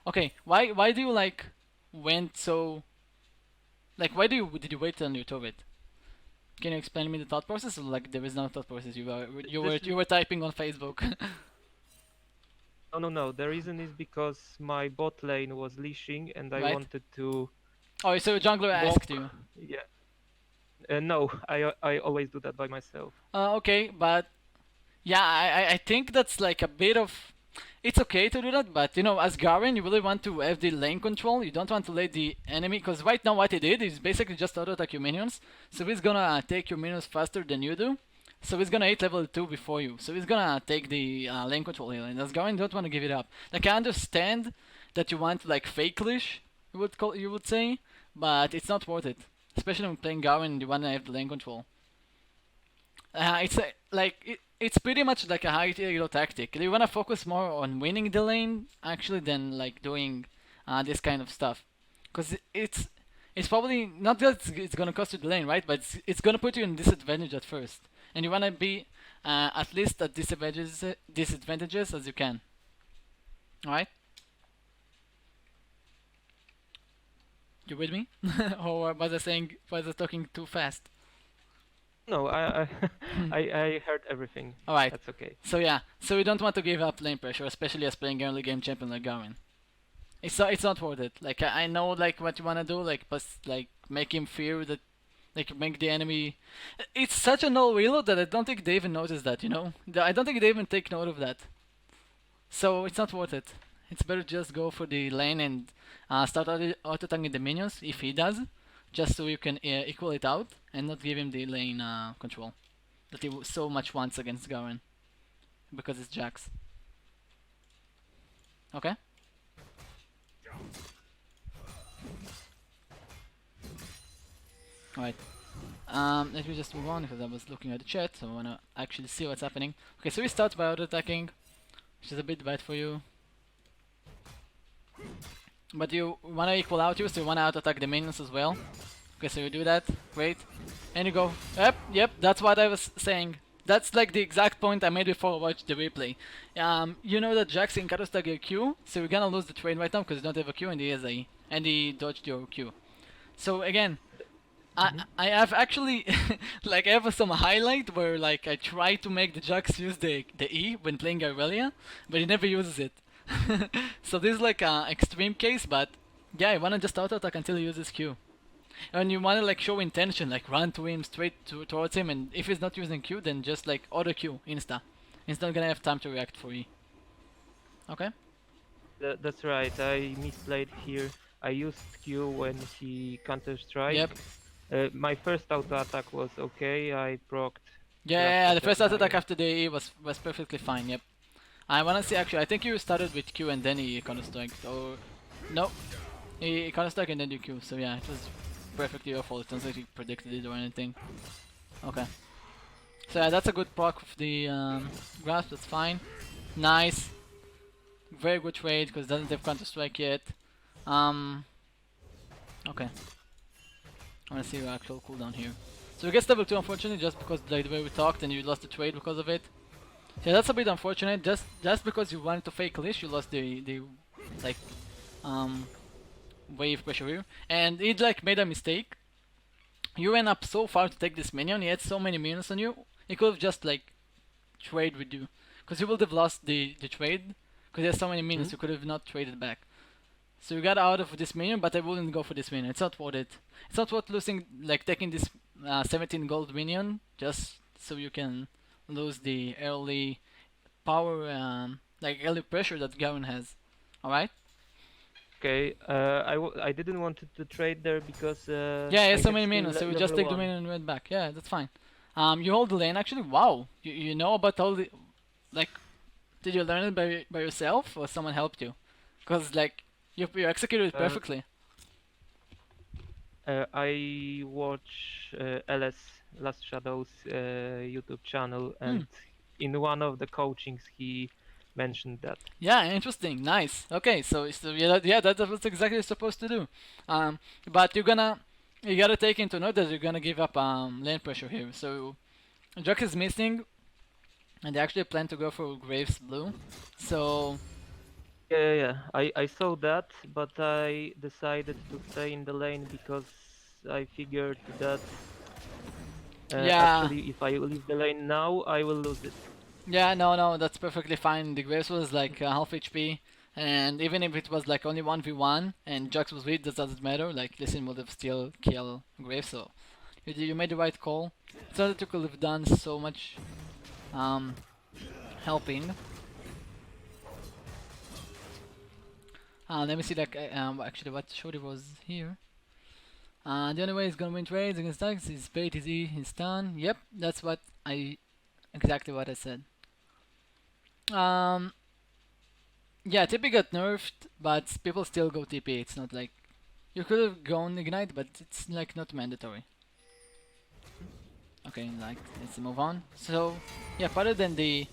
Okay, why do you like went so like why did you wait on your turret? Can you explain me the thought process? Or like there is no thought process. You were typing on Facebook. No. The reason is because my bot lane was leashing and I Right. wanted to. Oh, so your jungler asked you. Yeah. No, I always do that by myself. Okay, but yeah, I think that's like a bit of. It's okay to do that, but you know, as Garen, you really want to have the lane control. You don't want to let the enemy, because right now what he did is basically just auto attack your minions. So he's gonna take your minions faster than you do. So he's gonna hit level 2 before you. So he's gonna take the lane control here. And as Garen, you don't want to give it up. Like I understand that you want like fake leash, you would say, but it's not worth it. Especially when playing Garen and you wanna have the lane control. It's pretty much like a high hero tactic. You wanna focus more on winning the lane actually than like doing this kind of stuff, because it's probably not that it's gonna cost you the lane, right? But it's gonna put you in disadvantage at first, and you wanna be at least at disadvantages as you can. All right? You with me? Or was I talking too fast? No, I I heard everything. Alright. That's okay. So yeah, so we don't want to give up lane pressure, especially as playing early game champion like Garen. It's not worth it. Like I know like what you wanna do, like but like make him fear that, like make the enemy. It's such a no reload that I don't think they even notice that. You know, I don't think they even take note of that. So it's not worth it. It's better just go for the lane and start auto-attacking the minions if he does, just so you can equal it out and not give him the lane control that he so much wants against Garen, because it's Jax. Okay? Alright. Let me just move on because I was looking at the chat, so I wanna actually see what's happening. Okay, so we start by auto-attacking, which is a bit bad for you. But you wanna equal out you, so you wanna auto-attack the minions as well. Okay, so you do that, great. And you go, yep, that's what I was saying. That's like the exact point I made before I watched the replay. You know that Jax can counter-stack your Q, so you're gonna lose the trade right now because you don't have a Q and he has a E. And he dodged your Q. So again, I have actually like I have some highlight where like I try to make the Jax use the E when playing Irelia, but he never uses it. So this is like an extreme case, but yeah, I wanna just auto-attack until he uses Q. And you wanna like show intention, like run to him, towards him, and if he's not using Q, then just like auto Q, insta. He's not gonna have time to react for E. Okay? That's right, I misplayed here. I used Q when he counter-strike. Yep. My first auto attack was okay, I procced. Yeah, the first auto attack after the E was perfectly fine, yep. I wanna see actually, I think you started with Q and then he counter-strike, or... No. He counter-strike and then you Q, so yeah, it was perfectly your fault. It sounds like you predicted it or anything. Okay. So yeah, that's a good proc of the grasp, that's fine. Nice. Very good trade because it doesn't have counter strike yet. Okay. I wanna see your actual cooldown here. So we get level 2 unfortunately just because like the way we talked and you lost the trade because of it. Yeah, that's a bit unfortunate. Just because you wanted to fake leash, you lost the like wave pressure here, and it like made a mistake. You went up so far to take this minion. He had so many minions on you. He could have just like trade with you, because you would have lost the trade. Because he has so many minions, you could have not traded back. So you got out of this minion, but I wouldn't go for this minion. It's not worth it. It's not worth losing, like taking this 17 gold minion just so you can lose the early power, like early pressure that Garen has. Alright? Okay, I didn't want to trade there because Yeah, I it's so have many still minions, so we just level take the 1. minion and went back. Yeah, that's fine. You hold the lane actually. Wow, you know about all the like. Did you learn it by yourself or someone helped you? Cause like you executed it Uh, perfectly. I watch LS Last Shadows YouTube channel, Hmm. and in one of the coachings he mentioned that. Yeah, interesting. Nice. Okay, so yeah, that's what exactly you're supposed to do. But you gotta take into note that you're gonna give up lane pressure here. So Jack is missing, and they actually plan to go for Graves Blue. So Yeah. I saw that, but I decided to stay in the lane because I figured that yeah, actually if I leave the lane now, I will lose it. yeah, no, that's perfectly fine. The Graves was like half HP, and even if it was like only 1v1 and Jax was weak, that doesn't matter. Like Listen would have still killed Graves, so you made the right call. It's not that you could have done so much um, helping. Let me see like actually what Shorty was here. The only way he's gonna win trades against Dax is bait his E, his stun. Yep, that's what I exactly what I said. Um, yeah, TP got nerfed, but people still go TP. It's not like you could have gone Ignite, but it's like not mandatory. Okay, like let's move on. So yeah, other than the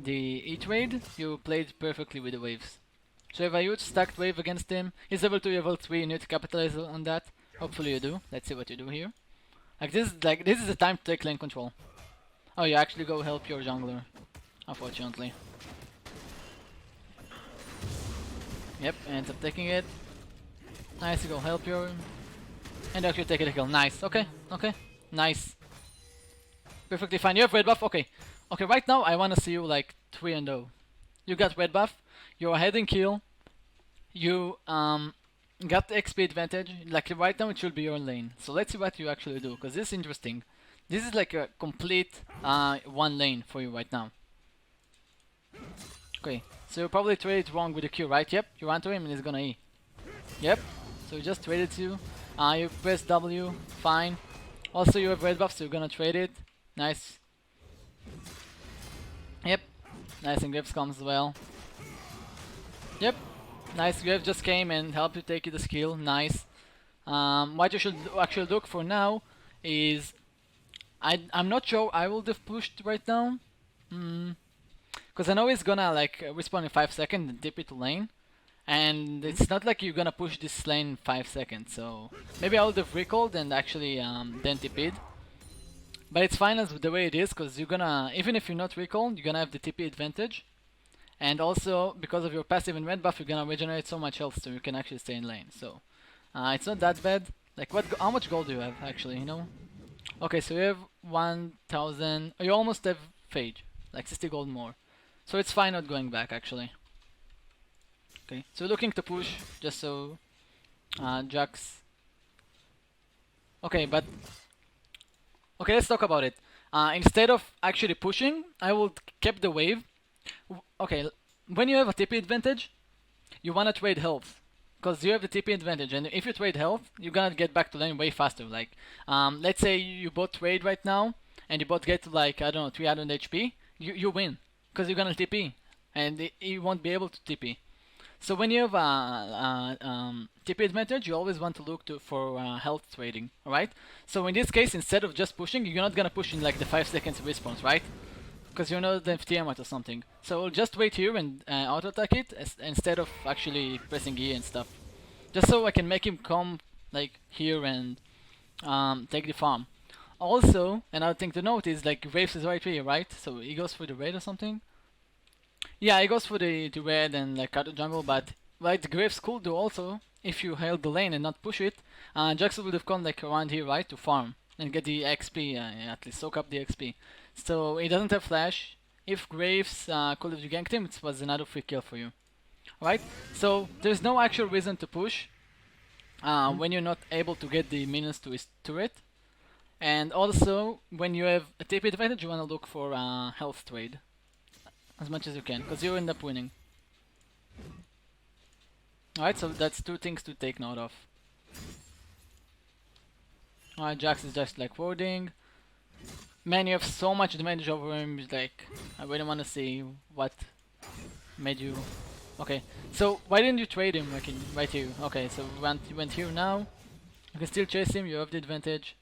E trade, you played perfectly with the waves. So if I huge stacked wave against him, he's level 2, level 3, you need to capitalize on that. Hopefully you do. Let's see what you do here. This is the time to take lane control. Oh, you actually go help your jungler, unfortunately. Yep, ends up taking it. Nice, you go help your... And actually take it a kill. Nice, okay, nice. Perfectly fine, you have red buff, okay. Okay, right now I wanna see you like 3-0. You got red buff, you're ahead in kill, you got the XP advantage. Like right now it should be your lane. So let's see what you actually do, because this is interesting. This is like a complete one lane for you right now. Okay, so you probably traded wrong with the Q, right? Yep, you run to him and he's gonna E. Yep, so you just traded you. You press W, fine. Also you have red buff, so you're gonna trade it. Nice. Yep, nice, and Grips comes as well. Yep, nice, Griff just came and helped you take the skill, nice. What you should actually look for now is... I'm not sure I would have pushed right now. Because I know he's gonna like respawn in 5 seconds and dip it to lane. And it's not like you're gonna push this lane in 5 seconds, so maybe I would have recalled and actually then TP'd. But it's fine as the way it is, because you're gonna, even if you're not recalled, you're gonna have the TP advantage. And also, because of your passive and red buff, you're gonna regenerate so much health, so you can actually stay in lane. So it's not that bad. Like how much gold do you have actually, you know? Okay, so you have 1000, you almost have Phage, like 60 gold more. So it's fine not going back actually. Okay, so looking to push, just so Jax... Okay, but... Okay, let's talk about it. Instead of actually pushing, I would keep the wave. Okay, when you have a TP advantage, you wanna trade health. Because you have the TP advantage, and if you trade health, you're gonna get back to lane way faster. Like, let's say you both trade right now, and you both get to like, I don't know, 300 HP, you win. Because you're gonna TP, and you won't be able to TP. So when you have TP advantage, you always want to look for health trading, alright? So in this case, instead of just pushing, you're not gonna push in like the 5 seconds response, right? Because you're not the FTM or something. So just wait here and auto attack it instead of actually pressing E and stuff. Just so I can make him come like here and take the farm. Also, another thing to note is like Graves is right here, right? So he goes for the raid or something. Yeah, he goes for the red and like cut the jungle, but like the Graves could do also if you held the lane and not push it. Jackson would have gone like around here, right, to farm and get the XP, at least soak up the XP. So he doesn't have flash. If Graves could have ganked him, it was another free kill for you. Right? So there's no actual reason to push when you're not able to get the minions to his turret. And also, when you have a TP advantage, you want to look for health trade as much as you can, because you end up winning. Alright, so that's two things to take note of. Alright, Jax is just like warding. Man, you have so much damage over him, like, I really wanna see what made you... Okay, so why didn't you trade him like right here? Okay, so you went here now. You can still chase him, you have the advantage.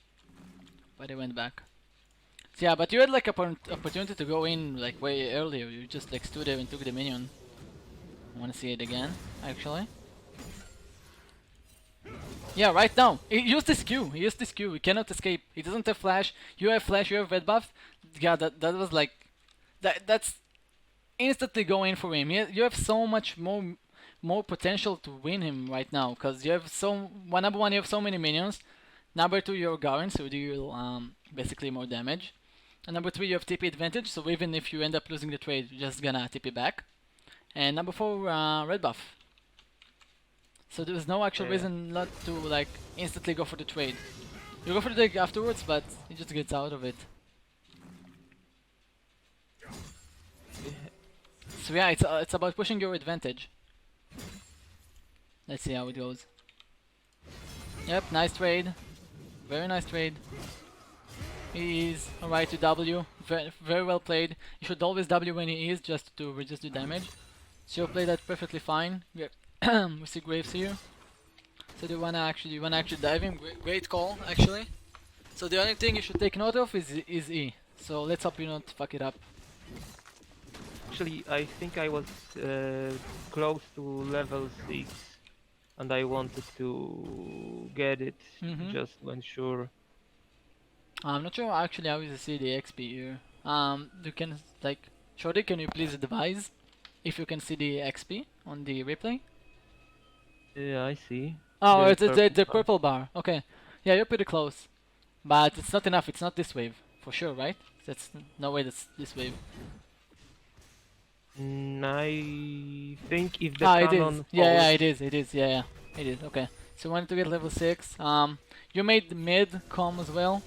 But he went back. So yeah, but you had like a opportunity to go in like way earlier. You just like stood there and took the minion. I wanna see it again, actually. Yeah, right now. He used this Q. He used this Q. He cannot escape. He doesn't have flash. You have flash. You have red buff. Yeah, that was like that's instantly go in for him. You have so much more potential to win him right now because you have number one, you have so many minions. Number two, you're Garen, so you deal basically more damage. And number three, you have TP advantage, so even if you end up losing the trade, you're just gonna TP back. And number four, red buff. So there's no actual reason not to like instantly go for the trade. You go for the dig afterwards, but he just gets out of it. So yeah, it's about pushing your advantage. Let's see how it goes. Yep, nice trade. Very nice trade. He is alright to W. Very well played. You should always W when he is, just to reduce the damage. So you play that perfectly fine. We see Graves here. So you wanna actually dive him. Great call, actually. So the only thing you should take note of is E. So let's hope you don't fuck it up. Actually, I think I was close to level 6 and I wanted to get it, just when sure. I'm not sure actually how you see the XP here. You can like, Shorty, can you please advise if you can see the XP on the replay? Yeah, I see. Oh, it's the purple bar. Okay, yeah, you're pretty close, but it's not enough. It's not this wave for sure, right? That's no way. That's this wave. I think if the It cannon is. falls... Yeah, it is. It is. Yeah, it is. Okay. So you wanted to get level 6. You made mid com as well.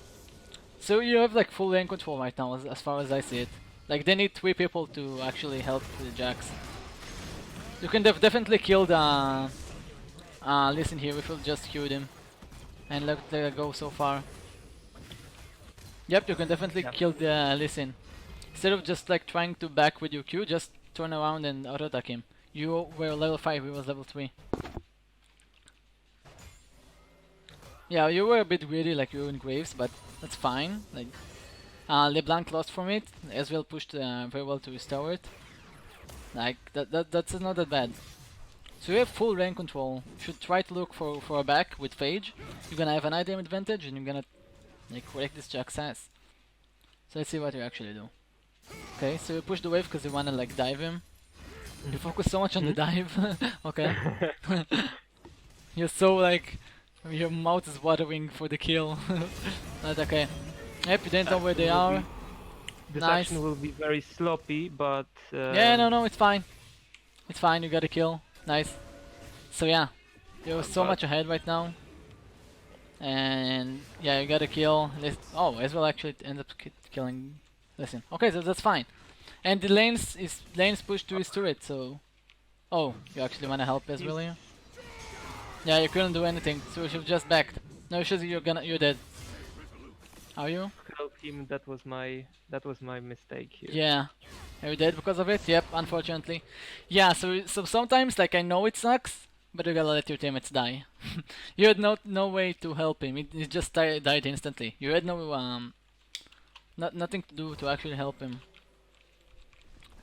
So you have like full lane control right now, as far as I see it. Like they need 3 people to actually help the Jax. You can definitely kill the listen here if you just queued him and let it go so far. Yep, you can definitely kill the listen. Instead of just like trying to back with your Q, just turn around and auto attack him. You were level 5, he was level 3. Yeah, you were a bit greedy, like you were in Graves, but that's fine. Like LeBlanc lost from it. Ezreal pushed very well to restore it. Like that's not that bad. So you have full lane control. You should try to look for a back with Phage. You're gonna have an item advantage, and you're gonna like collect this Jack's ass. So let's see what you actually do. Okay, so you push the wave because you wanna like dive him. You focus so much on the dive. Okay. You're so like, your mouth is watering for the kill. But okay. Yep, you didn't know where they are. This Nice. action will be very sloppy, but... Yeah, no, it's fine. It's fine, you got a kill. Nice. So yeah, you're so much ahead right now. And yeah, you got a kill. Oh, Ezreal actually ends up killing... Listen. Okay, so that's fine. And the lanes pushed to his turret, so... Oh, you actually wanna help Ezreal here? Yeah, you couldn't do anything, so you should just backed. No, you're dead. Are you? Help him, that was my mistake here. Yeah. Are you dead because of it? Yep, unfortunately. Yeah, so sometimes like I know it sucks, but you gotta let your teammates die. You had no way to help him. He just died instantly. You had nothing to do to actually help him.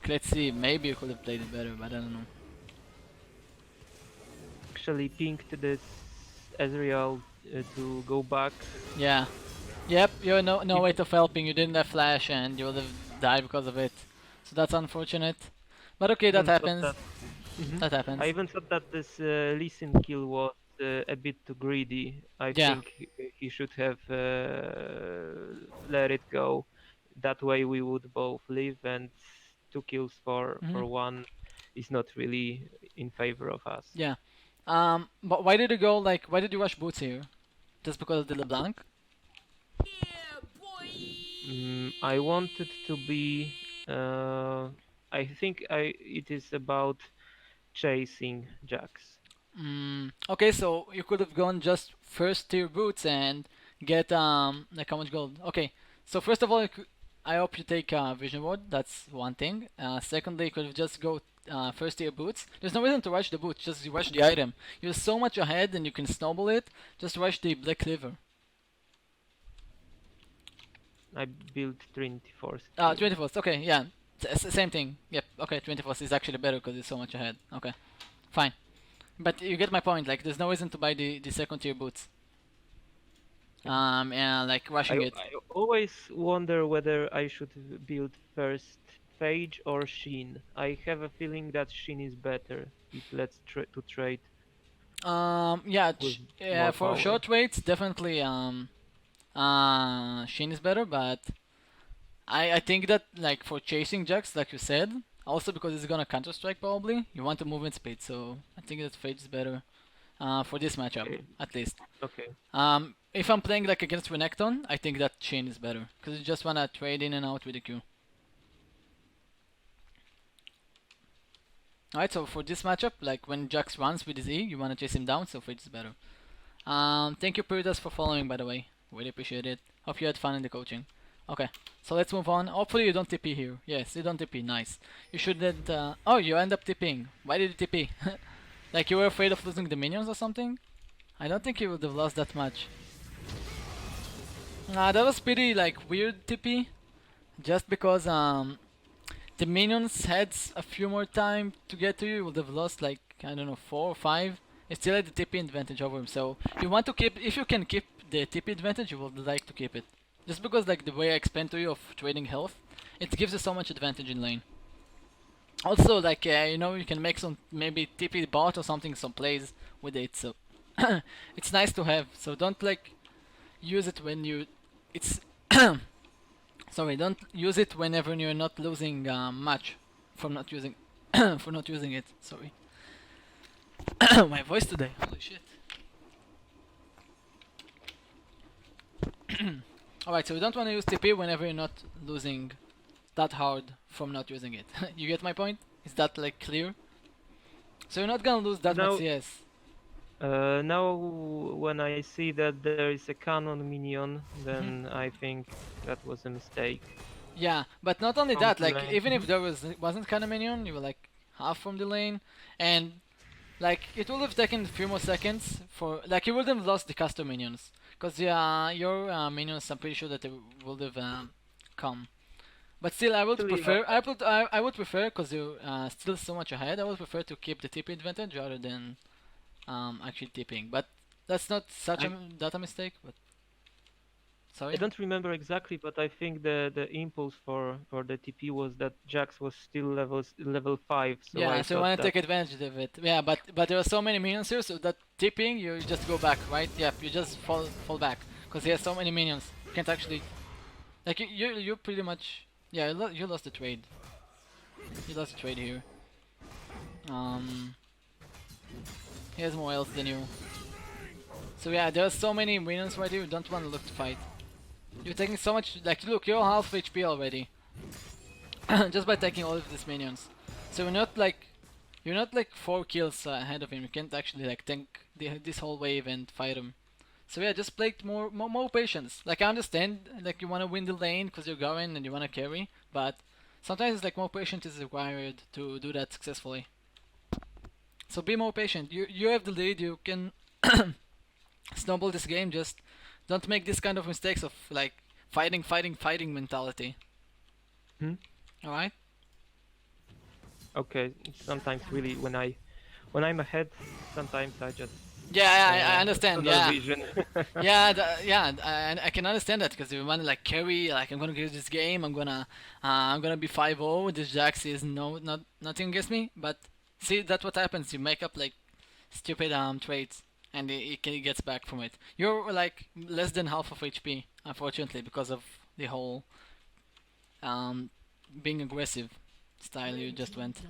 Let's see, maybe you could have played it better, but I don't know. Actually pinged this Ezreal to go back. Yeah. Yep, you had no way of helping. You didn't have flash and you would have died because of it. So that's unfortunate. But okay, that happens. That happens. I even thought that this Lee Sin kill was a bit too greedy. I think he should have let it go. That way we would both live, and 2 kills for 1 is not really in favor of us. Yeah. But why did you go like? Why did you rush boots here? Just because of the LeBlanc? I wanted to be. I think it is about chasing Jax. Okay, so you could have gone just first tier boots and get like how much gold? Okay, so first of all, I hope you take vision ward. That's one thing. Secondly, you could have just go first tier boots. There's no reason to rush the boots. Just rush the item. You're so much ahead and you can snowball it. Just rush the black cleaver. I built 24. 24th. Okay, yeah, same thing. Yep. Okay, 24th is actually better because it's so much ahead. Okay, fine. But you get my point. Like, there's no reason to buy the second tier boots. And like rushing it. I always wonder whether I should build first Phage or Sheen. I have a feeling that Sheen is better if let's to trade. Yeah, With yeah. more For power. short weights, definitely Shin is better. But I think that like for chasing Jax, like you said, also because it's gonna counter strike probably, you want to movement speed. So I think that Phage is better. For this matchup, Okay. at least. Okay. If I'm playing like against Renekton, I think that Shin is better because you just wanna trade in and out with the Q. Alright, so for this matchup, like when Jax runs with his E, you wanna chase him down, so Phage is better. Thank you Peritas for following, by the way. Really appreciate it. Hope you had fun in the coaching. Okay, so let's move on. Hopefully you don't TP here. Yes, you don't TP. Nice. You shouldn't. Oh, you end up TPing. Why did you TP? Like you were afraid of losing the minions or something? I don't think you would have lost that much. That was pretty like weird TP. Just because the minions had a few more time to get to you, you would have lost like I don't know 4 or 5. You still had the TP advantage over him, so you want to keep. If you can keep the TP advantage, you would like to keep it. Just because like the way I explained to you of trading health, it gives you so much advantage in lane. Also, like you know, you can make some maybe TP bot or something, some plays with it. So it's nice to have. So don't like use it when you. It's sorry. Don't use it whenever you're not losing much from not using for not using it. Sorry. My voice today. Holy shit. Alright, so we don't want to use TP whenever you're not losing that hard from not using it. You get my point? Is that like clear? So you're not gonna lose that Now- much CS. Now when I see that there is a cannon minion, then I think that was a mistake. Yeah, but not only From that, the like lane. even if there wasn't kind of minion, you were like half from the lane, and like it would have taken a few more seconds for like you would have lost the caster minions, cause your minions I'm pretty sure that they would have come. But still, I would Actually, prefer. I would prefer because you're still so much ahead. I would prefer to keep the TP advantage rather than actually tipping. But that's not such a data mistake. But sorry. I don't remember exactly, but I think the impulse for the TP was that Jax was still level 5. So Yeah, I so you thought want to that take advantage of it. Yeah, but there are so many minions here, so that tipping you just go back, right? Yeah, you just fall back because he has so many minions. You can't actually like you pretty much yeah you lost the trade. You lost the trade here. He has more health than you. So yeah, there are so many minions right here. You don't want to look to fight. You're taking so much. Like look, you're half HP already. Just by taking all of these minions. So you're not like 4 kills ahead of him. You can't actually like tank this whole wave and fight him. So yeah, just play more patience. Like I understand, like you want to win the lane because you're going and you want to carry, but sometimes like more patience is required to do that successfully. So be more patient. You have the lead. You can snowball this game. Just don't make this kind of mistakes of like fighting mentality. Hmm? All right. okay. Sometimes really when I'm ahead, sometimes I just Yeah, I understand. tunnel Yeah. vision. Yeah, I can understand that because you want to like carry, like I'm gonna get this game, I'm gonna be 5-0. This Jax is nothing against me, but see that's what happens. You make up like stupid traits, and he gets back from it. You're like less than half of HP, unfortunately, because of the whole um being aggressive style you just went.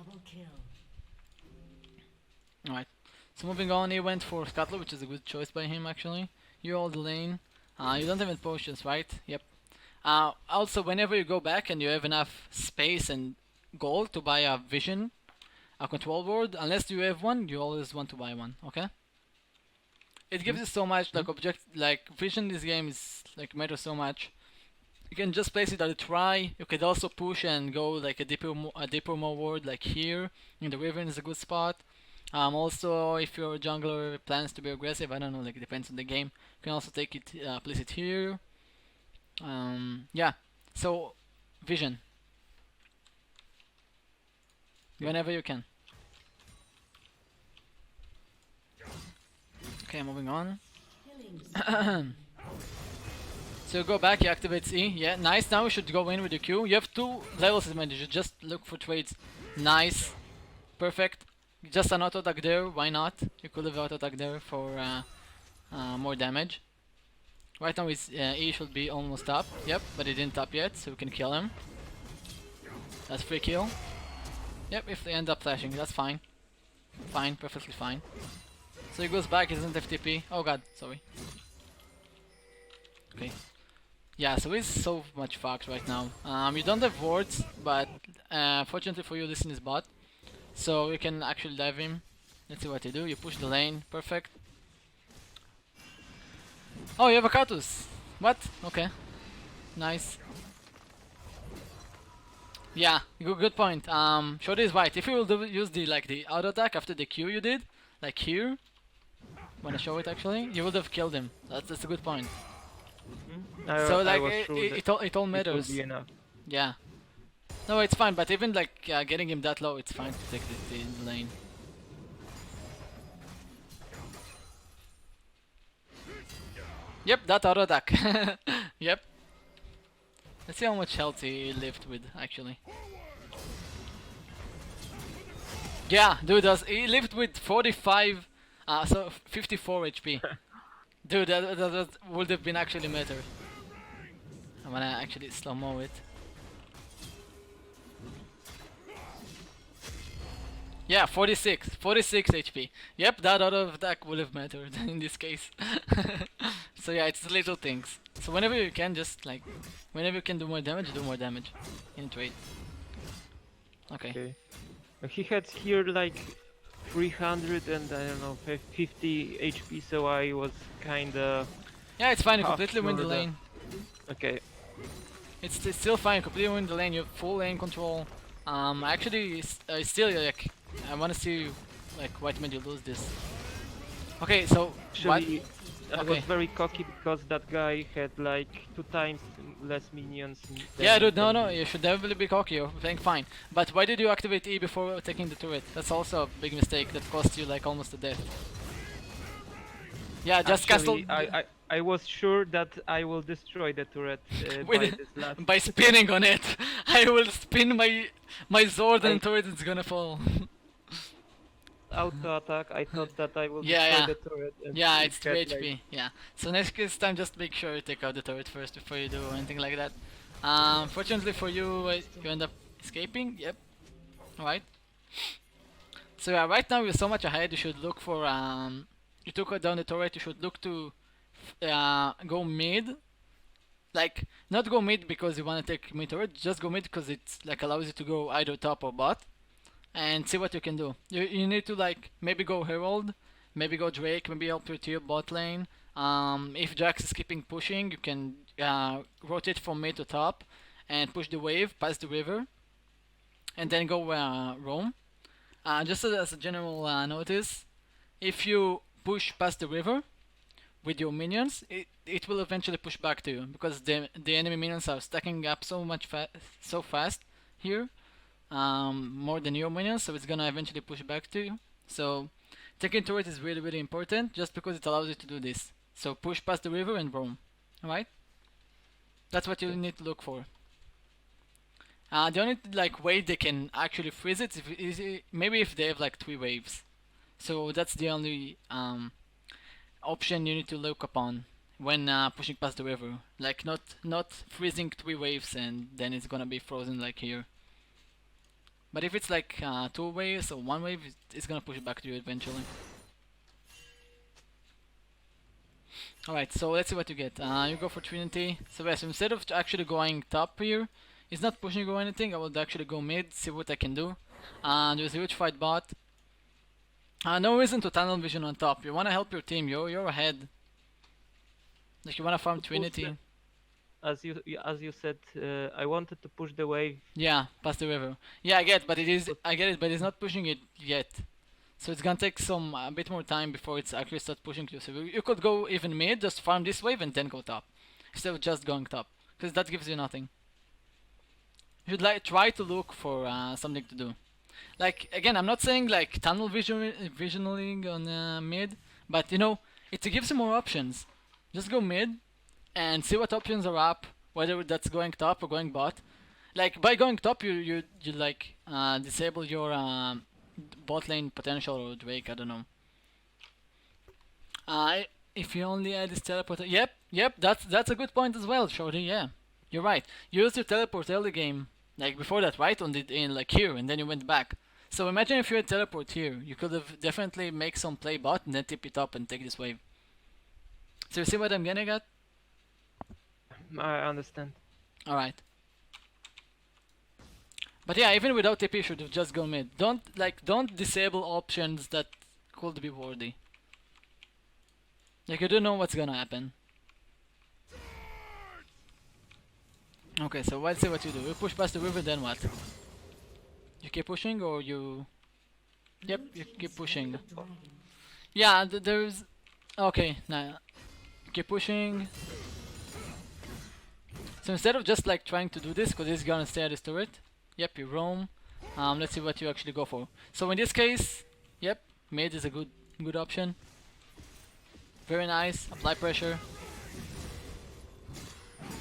Alright. So moving on, he went for Scuttler, which is a good choice by him actually. You hold the lane. You don't have any potions, right? Yep. Also, whenever you go back and you have enough space and gold to buy a vision, a control ward. Unless you have one, you always want to buy one. Okay. It gives you so much like vision. In this game is like matters so much. You can just place it at a try. You could also push and go like a deeper more ward like here in the river is a good spot. Also, if your jungler plans to be aggressive, I don't know, like it depends on the game. You can also take it, place it here. Yeah. So, vision. Whenever you can. Okay, moving on. So you go back, you activate E. Yeah, nice. Now we should go in with the Q. You have 2 levels in mind. You should just look for trades. Nice. Perfect. Just an auto attack there. Why not? You could have auto attack there for more damage. Right now his E should be almost up. Yep, but he didn't up yet, so we can kill him. That's free kill. Yep, if they end up flashing, that's fine. Fine, perfectly fine. So he goes back, he doesn't have TP. Oh god, sorry. Okay. Yeah, so he's so much fucked right now. You don't have wards, but fortunately for you, this is bot. So you can actually dive him. Let's see what you do. You push the lane, perfect. Oh, you have a Cactus. What? Okay. Nice. Yeah, good point. Shorty is right. If you will use the auto attack after the Q you did, like here, when I show it actually, you would have killed him. That's a good point. So like it all matters. It will be enough. Yeah. No, it's fine. But even like getting him that low, it's fine to take the lane. Yep, that auto attack. Yep. Let's see how much health he lived with, actually. Yeah, dude, he lived with 45, so 54 HP. Dude, that would have been actually better. I'm gonna actually slow-mo it. Yeah, 46 HP. Yep, that auto attack would have mattered in this case. So yeah, it's the little things. So whenever you can, just like, whenever you can do more damage in trade. Okay. He had here like 300 and I don't know 50 HP, so I was kinda. Yeah, it's fine. You completely win the lane. Okay. It's still fine. Completely win the lane. You have full lane control. Actually, still like, I wanna see like what made you lose this. Okay, so actually, I was very cocky because that guy had like 2 times less minions. Yeah, dude, no, you should definitely be cocky. You're playing fine. But why did you activate E before taking the turret? That's also a big mistake that cost you like almost a death. Yeah, just actually, castle. I was sure that I will destroy the turret by spinning on it. I will spin my sword and turret is gonna fall. Auto attack, I thought that I will destroy the turret. And yeah, it's 2 HP. Like... Yeah. So next time, just make sure you take out the turret first before you do anything like that. Fortunately for you, you end up escaping. Yep. Alright. So yeah, right now you're so much ahead. You should look for you took down the turret. You should look to go mid. Like, not go mid because you want to take mid turret. Just go mid because it like allows you to go either top or bot. And see what you can do. You need to like maybe go Herald, maybe go Drake, maybe help your tier bot lane. If Jax is keeping pushing, you can rotate from mid to top and push the wave past the river, and then go roam. Just as a general notice, if you push past the river with your minions, it will eventually push back to you because the enemy minions are stacking up so fast here. More than your minions, so it's gonna eventually push back to you. So taking turret is really important just because it allows you to do this. So push past the river and roam. Alright? That's what you need to look for. The only like way they can actually freeze it is maybe if they have like 3 waves. So that's the only option you need to look upon when pushing past the river. Like not freezing 3 waves and then it's gonna be frozen like here. But if it's like 2 waves or 1 wave, it's gonna push back to you eventually. Alright, so let's see what you get. You go for Trinity. So yes, instead of actually going top here, it's not pushing or anything, I would actually go mid, see what I can do. There's a huge fight bot. No reason to tunnel vision on top. You wanna help your team. You're ahead. Like you wanna farm Trinity. As you said, I wanted to push the wave. Yeah, past the river. Yeah, I get, but I get it, but it's not pushing it yet. So it's gonna take a bit more time before it's actually start pushing you. So you could go even mid, just farm this wave and then go top, instead of just going top, because that gives you nothing. You should like try to look for something to do. Like again, I'm not saying like tunnel visioning on mid, but you know it gives you more options. Just go mid and see what options are up, whether that's going top or going bot. Like by going top, you like disable your bot lane potential or Drake. I don't know. If you only add this teleporter, yep, that's a good point as well, Shorty. Yeah, you're right. You used your teleport early game, like before that, right? In like here, and then you went back. So imagine if you had teleport here, you could have definitely make some play bot and then tip it up and take this wave. So you see what I'm getting at? I understand. All right. But yeah, even without TP, you should have just gone mid. Don't disable options that could be worthy. Like you don't know what's gonna happen. Okay, so let's see what you do. You push past the river, then what? You keep pushing, or you? Yep, you keep pushing. Yeah, there's. Okay, nah. Keep pushing. So instead of just like trying to do this, because he's gonna stay at his turret. Yep, you roam. Let's see what you actually go for. So in this case, yep, mid is a good option. Very nice. Apply pressure.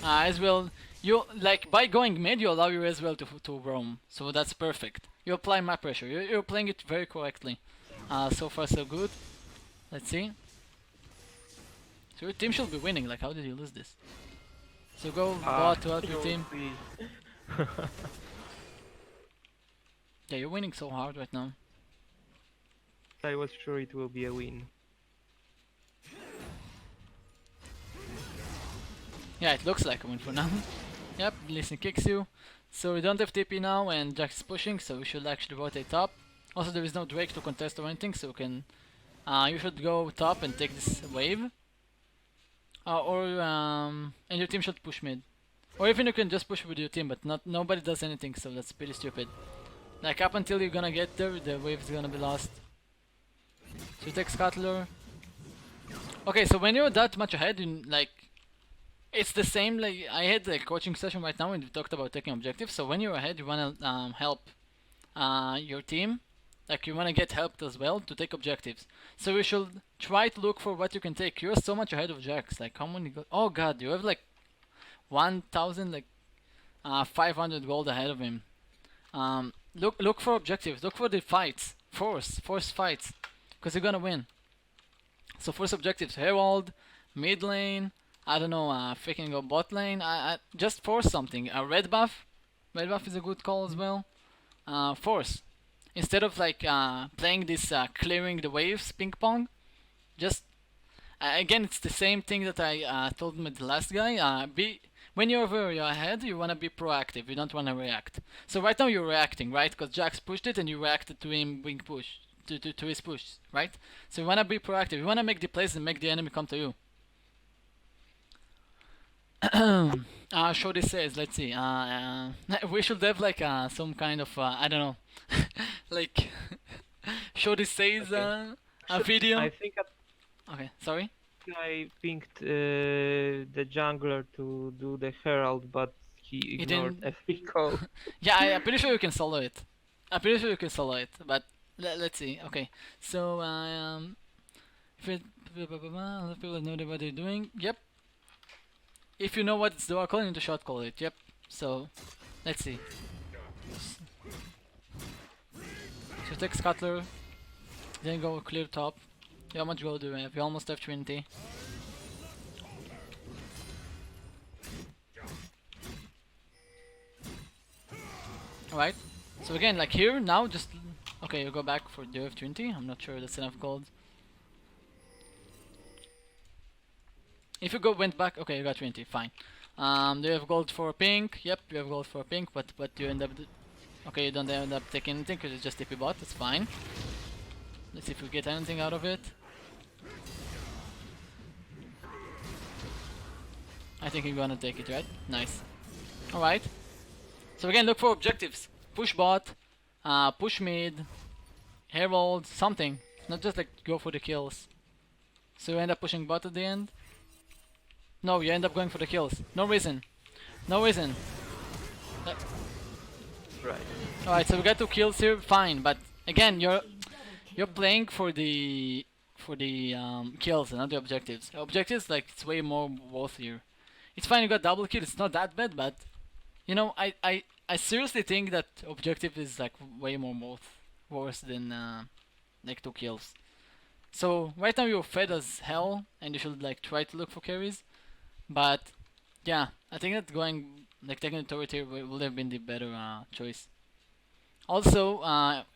As well, you like by going mid, you allow your as well to roam. So that's perfect. You apply map pressure. You're playing it very correctly. So far so good. Let's see. So your team should be winning. Like how did you lose this? So go bot to help your team. Yeah, you're winning so hard right now. I was sure it will be a win. Yeah, it looks like a win for now. Yep, Listen kicks you. So we don't have TP now and Jax is pushing, so we should actually rotate top. Also there is no Drake to contest or anything, so you should go top and take this wave. And your team should push mid. Or even you can just push with your team, but nobody does anything, so that's pretty stupid. Like up until you're gonna get there, the wave is gonna be lost. So you take scuttler. Okay, so when you're that much ahead, it's the same. Like I had a coaching session right now, and we talked about taking objectives. So when you're ahead, you wanna help your team. Like you wanna get helped as well to take objectives. So you should try to look for what you can take. You're so much ahead of Jax. Like how many? Oh god, you have like 1,000 like 500 gold ahead of him. Look for objectives. Look for the fights. Force fights, because you're gonna win. So force objectives. Herald, mid lane. I don't know. Freaking go bot lane. Just force something. A red buff. Red buff is a good call as well. Force. Instead of like playing this clearing the waves ping pong. Just again, it's the same thing that I told with the last guy. When you're very ahead, you wanna be proactive. You don't wanna react. So right now you're reacting, right? Because Jax pushed it and you reacted to him being pushed, to his push, right? So you wanna be proactive. You wanna make the plays and make the enemy come to you. Shorty says, let's see. We should have like some kind of I don't know, like Shorty says a video. I think Okay, sorry. I pinged the jungler to do the Herald, but he ignored every call. Yeah, I'm pretty sure you can solo it. But let's see. Okay, so if other people know what they're doing. Yep. If you know what it's dual calling, to short call it. Yep. So let's see. So take scuttler, then go clear top. How much gold do we have? We almost have 20. Alright. So again, like here, now just... Okay, you go back for... Do you have 20? I'm not sure that's enough gold. If you went back... Okay, you got 20, fine. Do you have gold for pink? Yep, you have gold for pink, but you end up... Okay, you don't end up taking anything because it's just TP bot, that's fine. Let's see if we get anything out of it. I think you're gonna take it, right? Nice. Alright. So again, look for objectives. Push bot, push mid, Herald, something. Not just like go for the kills. So you end up pushing bot at the end? No, you end up going for the kills. No reason. No reason. Right. Alright, so we got 2 kills here, fine, but again, you're playing for the kills and not the objectives. Objectives, like, it's way more worth here. It's fine, you got double kill, it's not that bad, but you know, I seriously think that objective is like way more worse than like 2 kills. So right now you're fed as hell, and you should like try to look for carries. But yeah, I think that going like taking the turret here would have been the better choice. Also,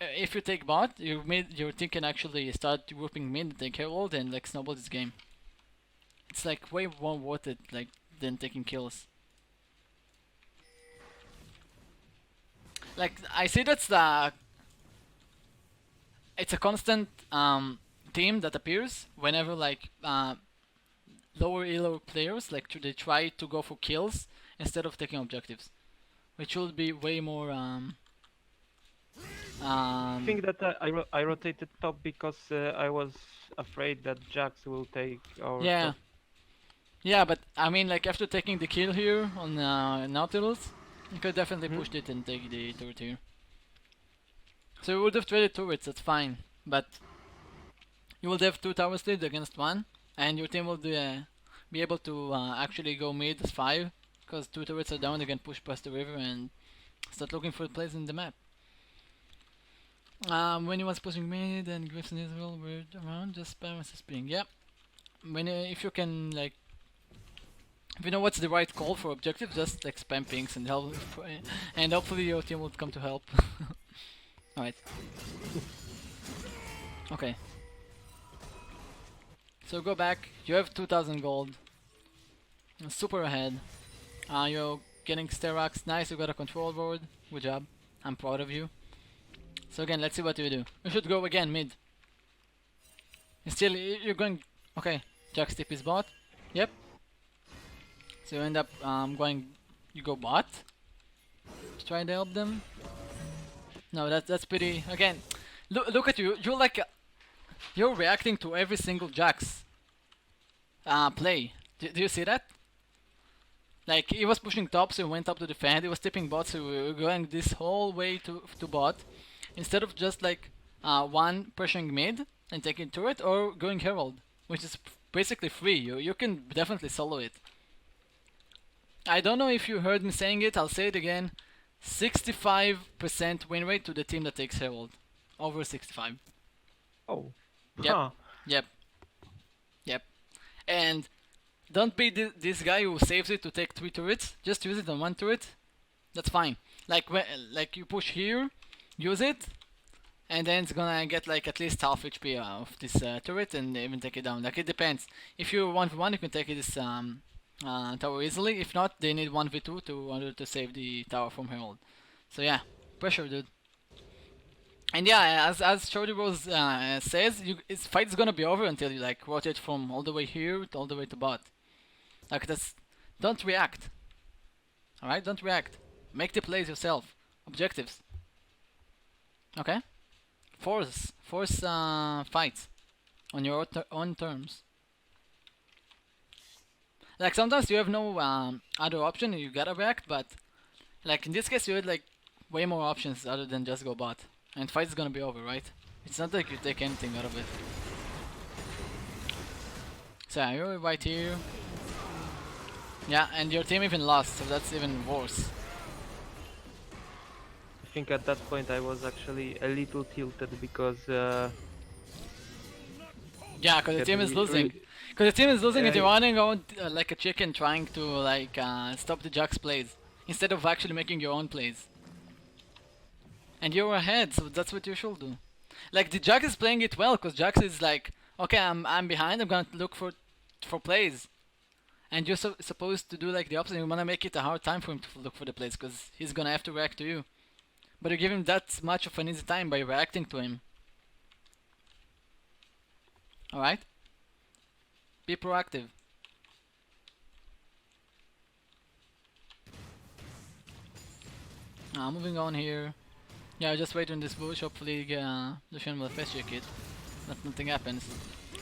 if you take bot, your team can actually start grouping mid and take Herald and like snowball this game. It's like way more worth it like than taking kills. Like I see it's a constant theme that appears whenever like lower elo players like they try to go for kills instead of taking objectives, which would be way more. I think that I rotated top because I was afraid that Jax will take our Yeah. top. Yeah, but I mean, like after taking the kill here on Nautilus, you could definitely pushed it and take the turret here. So we would have traded turrets, that's fine. But you will have 2 towers lead against 1, and your team will be able to actually go mid 5, because 2 turrets are down, they can push past the river and start looking for places in the map. When he was pushing mid and Griffs and Israel were around, just spam SS ping. Yep. When if you can like, if you know what's the right call for objective, just like spam pings and help, and hopefully your team will come to help. Alright. Okay. So go back. You have 2,000 gold. You're super ahead. You're getting Sterax. Nice. You got a control board. Good job. I'm proud of you. So again, let's see what you do. You should go again mid. You're going. Okay. Jax tip is bot. Yep. So you end up going. You go bot. To try to help them. No, that's pretty. Again, look at you. You're like you're reacting to every single Jax play. Do you see that? Like he was pushing top, so he went up to defend. He was tipping bot, so we were going this whole way to bot, instead of just like one pressuring mid and taking turret, or going Herald, which is basically free. You can definitely solo it. I don't know if you heard me saying it. I'll say it again. 65% win rate to the team that takes Herald. Over 65. Oh. Yep. Huh. Yep. Yep. And don't be this guy who saves it to take 3 turrets. Just use it on 1 turret. That's fine. Like like you push here, use it, and then it's gonna get like at least half HP of this turret and even take it down. Like it depends. If you're 1v1, you can take this tower easily. If not, they need 1v2 in order to save the tower from Herald. So yeah, pressure, dude. And yeah, as Shorty Rose says, this fight is gonna be over until you like rotate from all the way here to all the way to bot. Like don't react. All right, don't react. Make the plays yourself. Objectives. Okay. Force fights on your own terms. Like sometimes you have no other option, you gotta react, but like in this case you had like way more options other than just go bot. And fight is gonna be over, right? It's not like you take anything out of it. So yeah, you're right here. Yeah, and your team even lost, so that's even worse. I think at that point I was actually a little tilted because yeah, because the team is losing. Because the team is losing and you're running around like a chicken trying to like stop the Jax plays instead of actually making your own plays. And you're ahead, so that's what you should do. Like the Jax is playing it well because Jax is like, okay, I'm behind. I'm gonna look for plays, and you're supposed to do like the opposite. You wanna make it a hard time for him to look for the plays because he's gonna have to react to you. But you give him that much of an easy time by reacting to him. Alright? Be proactive. Moving on here. Yeah, just wait on this bush. Hopefully, Lucian will fetch your kid. But nothing happens.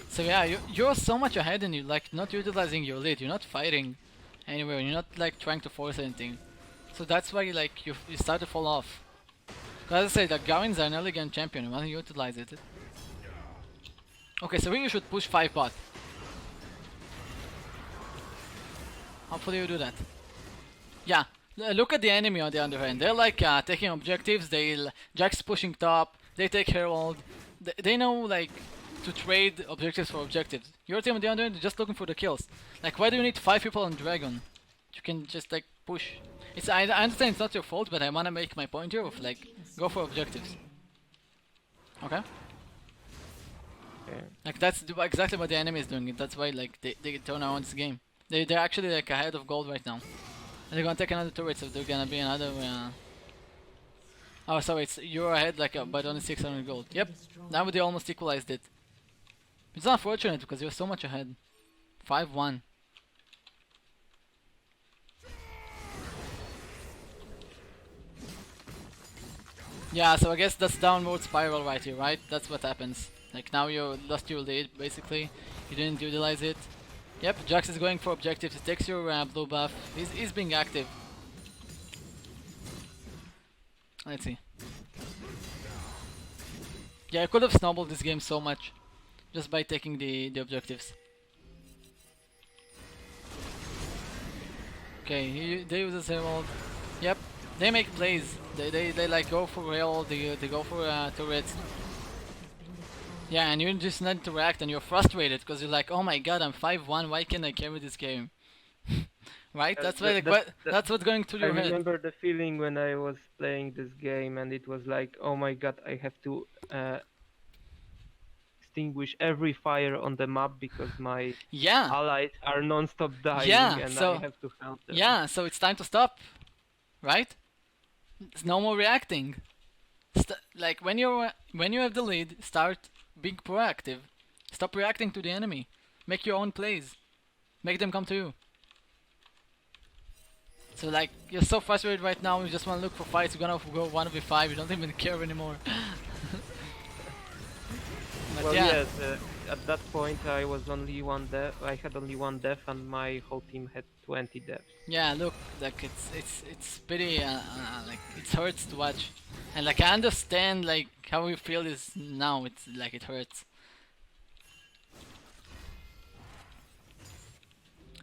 So yeah, you're so much ahead and you like not utilizing your lead. You're not fighting anywhere. You're not like trying to force anything. So that's why like you start to fall off. Cause as I said, like Gawain's an early game champion. You want to utilize it. Okay, so here you should push 5 bot. Hopefully you do that. Yeah, look at the enemy on the other hand. They're like taking objectives. Jack's pushing top. They take Herald. They know like to trade objectives for objectives. Your team on the other end is just looking for the kills. Like, why do you need 5 people on Dragon? You can just like push. I understand it's not your fault, but I wanna make my point here of like go for objectives. Okay. Like that's exactly what the enemy is doing. That's why like they turn around this game. They're actually like ahead of gold right now. And they're gonna take another turret, so they're gonna be another. Oh, sorry, you're ahead like but only 600 gold. Yep. Now they almost equalized it. It's unfortunate because you're so much ahead. 5-1. Yeah, so I guess that's downward spiral right here, right? That's what happens. Like now you lost your lead, basically. You didn't utilize it. Yep, Jax is going for objectives. He takes your blue buff. He's being active. Let's see. Yeah, I could have snowballed this game so much just by taking the objectives. Okay, they use a Herald. Yep, they make plays. They like go for Herald. They go for turrets. Yeah, and you just need to react, and you're frustrated because you're like, oh my god, I'm 5-1. Why can't I carry this game? Right? That's why that's what's going through your head. I remember the feeling when I was playing this game, and it was like, oh my god, I have to extinguish every fire on the map because my allies are non-stop dying, and I have to help them. Yeah, so it's time to stop, right? It's no more reacting. Like when you have the lead, start being proactive. Stop reacting to the enemy. Make your own plays. Make them come to you. So like you're so frustrated right now. You just want to look for fights. You're gonna go 1v5. You don't even care anymore. But well, yeah. Yes. At that point, I was only one death. I had only one death, and my whole team had 20 deaths. Yeah, look, like it's pretty like it hurts to watch, and like I understand like how you feel is now. It's like it hurts.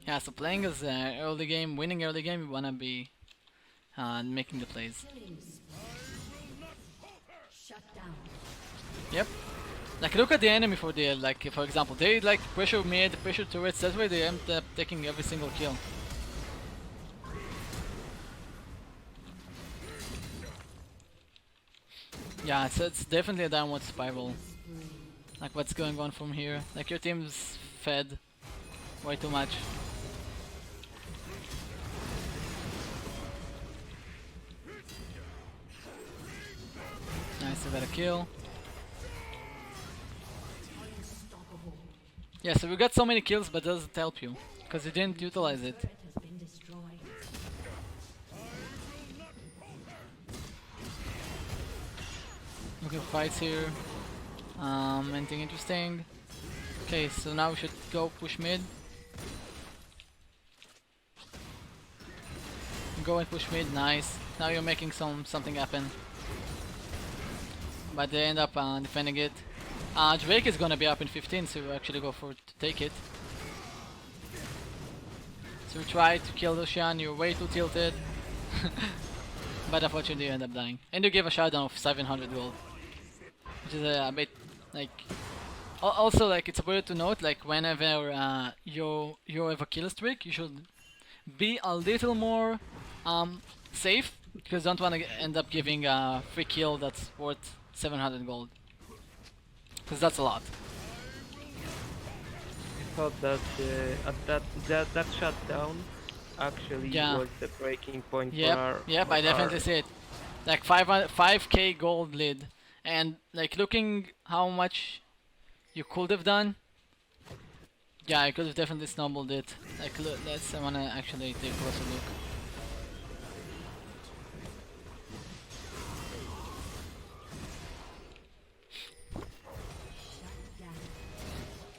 Yeah, so playing as early game, winning early game, you wanna be making the plays. Yep. Like look at the enemy for the like for example they like pressure mid, pressure turrets. That's why they end up taking every single kill. Yeah, it's definitely a downward spiral. Like what's going on from here? Like your team's fed way too much. Nice, I got a kill. Yeah, so we got so many kills, but doesn't help you because you didn't utilize it. Looking for fights here. Anything interesting? Okay, so now we should go push mid. Go and push mid, nice. Now you're making something happen. But they end up defending it. Drake is gonna be up in 15, so we actually go for it to take it. So we try to kill Lucian, you're way too tilted. But unfortunately you end up dying. And you give a shutdown of 700 gold. Which is a bit like... Also like it's important to note like whenever you have a kill streak, you should be a little more safe. Because you don't want to end up giving a free kill that's worth 700 gold. Because that's a lot. I thought that that shutdown actually was the breaking point for our... Yep, I definitely see it. Like 5k gold lead, and like looking how much you could have done. Yeah, I could have definitely snowballed it. Like, look, I wanna actually take a closer look.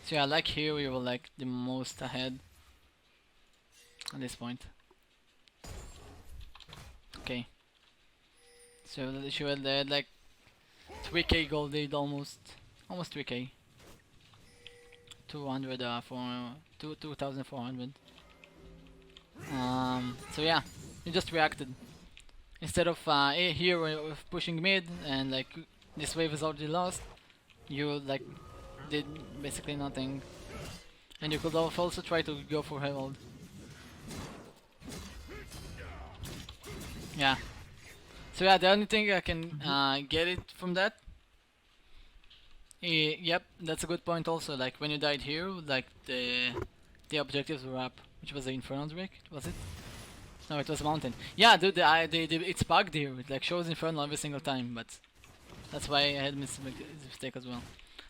So yeah, like here we were like the most ahead at this point. Okay. So she had like 3k gold lead almost 3k. 200 for 2400. So yeah, you just reacted. Instead of here we're pushing mid and like this wave is already lost, you like did basically nothing. And you could also try to go for Herald. Yeah. So yeah, the only thing I can get it from that. Yep, that's a good point also. Like when you died here, like the objectives were up. Which was the Inferno Drake, was it? No, it was Mountain. Yeah, dude, it's bugged here. It like shows Inferno every single time, but that's why I had mistake as well.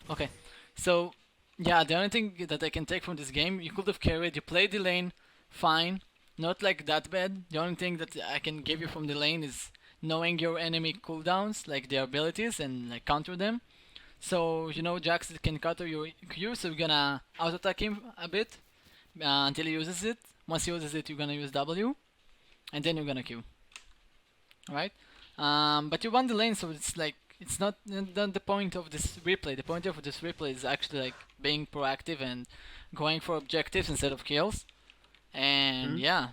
Okay, so yeah, the only thing that I can take from this game, you could have carried. You played the lane, fine, not like that bad. The only thing that I can give you from the lane is knowing your enemy cooldowns, like their abilities, and like counter them. So you know Jax can counter your Q, so you're gonna auto attack him a bit until he uses it. Once he uses it, you're gonna use W, and then you're gonna Q. Alright? But you won the lane, so it's like it's not the point of this replay. The point of this replay is actually like being proactive and going for objectives instead of kills. And yeah,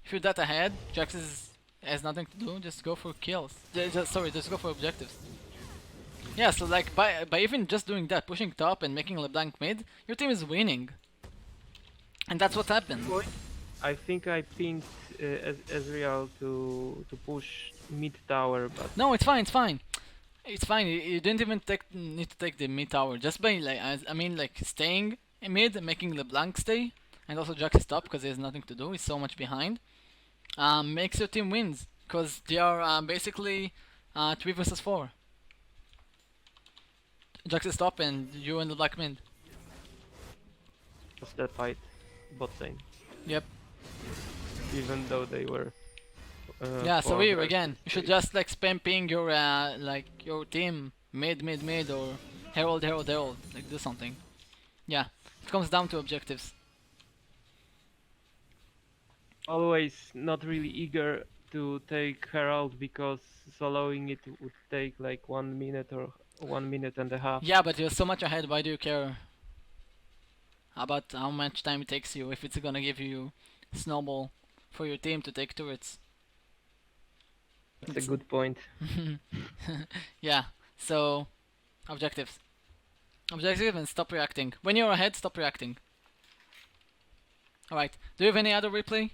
if you're that ahead, Jax has nothing to do. Just go for kills. Just go for objectives. Yeah, so like by even just doing that, pushing top and making LeBlanc mid, your team is winning. And that's what happened. I think I pinged Ezreal to push mid tower, but No, it's fine, it's fine. It's fine. You didn't even need to take the mid tower. Just by like, I mean, like staying in mid and making LeBlanc stay, and also Jax stop because he has nothing to do. He's so much behind. Makes your team wins because they are basically 3 versus 4. Jax is top and you and the black mid. was that fight bot lane, Yep. even though they were. Yeah. So 4 here versus again, you should 3. just like spam ping your like your team mid or Herald. Like do something. Yeah. It comes down to objectives. Always not really eager to take Herald because soloing it would take like 1 minute or 1 minute and a half. Yeah, but you're so much ahead. Why do you care about how much time it takes you if it's gonna give you snowball for your team to take turrets? That's a good point. Yeah. So objectives. Objective and stop reacting. When you're ahead, stop reacting. Alright. Do you have any other replay?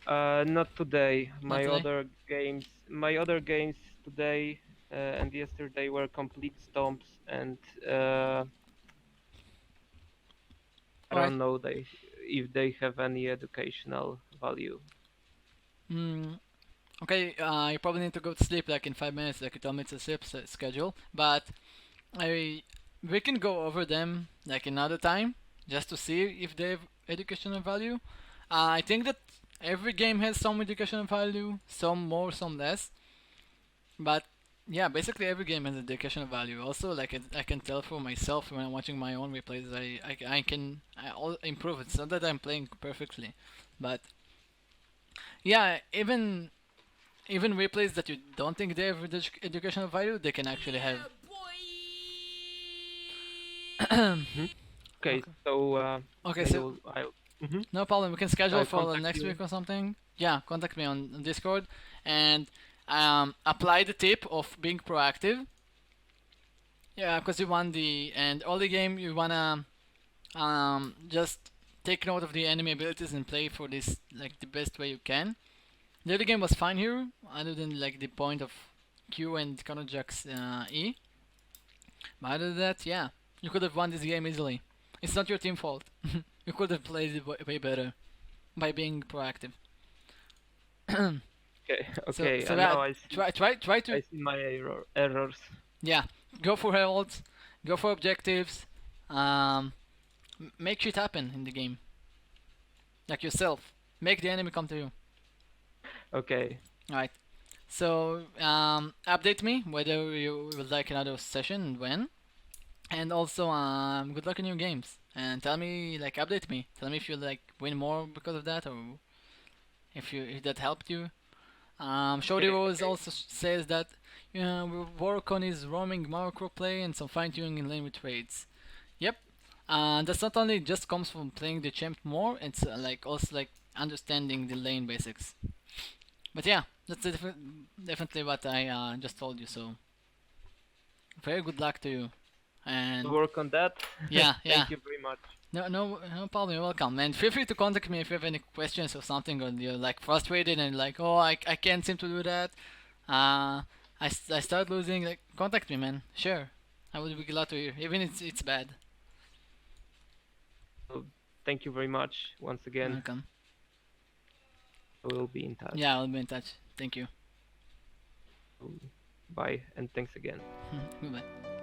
Not today. Not today? My other games today and yesterday were complete stomps, and I Alright. don't know if they have any educational value. Okay, you probably need to go to sleep like in 5 minutes, like you told me it's a sleep schedule. But we can go over them like another time, just to see if they have educational value. I think that every game has some educational value, some more, some less. But yeah, basically every game has educational value. Also, like I can tell for myself when I'm watching my own replays, I can improve. It's not that I'm playing perfectly, but yeah, even replays that you don't think they have educational value, they can actually have. Okay, so Okay, so no problem. We can schedule I'll for contact next you. week or something. Yeah, contact me on Discord and apply the tip of being proactive. Yeah, because you want and early game you wanna just take note of the enemy abilities and play for this like the best way you can. The early game was fine here, other than like the point of Q and Counterjack's E. But other than that, yeah, you could have won this game easily. It's not your team fault. You could have played it way better by being proactive. Okay, So, okay. so And yeah, now I see. try to I see my errors. yeah, go for heralds, go for objectives, make shit happen in the game, like yourself. Make the enemy come to you. Okay. All right. So update me whether you would like another session and when. And also good luck in your games. And tell me like update me. Tell me if you like win more because of that or if that helped you. Shody Okay. Rose Okay. also says that we work on his roaming macro play and some fine tuning in lane with trades. Yep. That's not only just comes from playing the champ more. It's like also like understanding the lane basics. But yeah, that's definitely what I just told you. So very good luck to you. And Work on that. yeah, yeah. Thank you very much. No problem. You're welcome. And feel free to contact me if you have any questions or something, or you're like frustrated and like, oh, I can't seem to do that. I start losing. Like, contact me, man. Sure, I would be glad to hear, even if it's bad. So, thank you very much once again. Welcome. We'll be in touch. Yeah, I'll be in touch. Thank you. Bye and thanks again. Goodbye.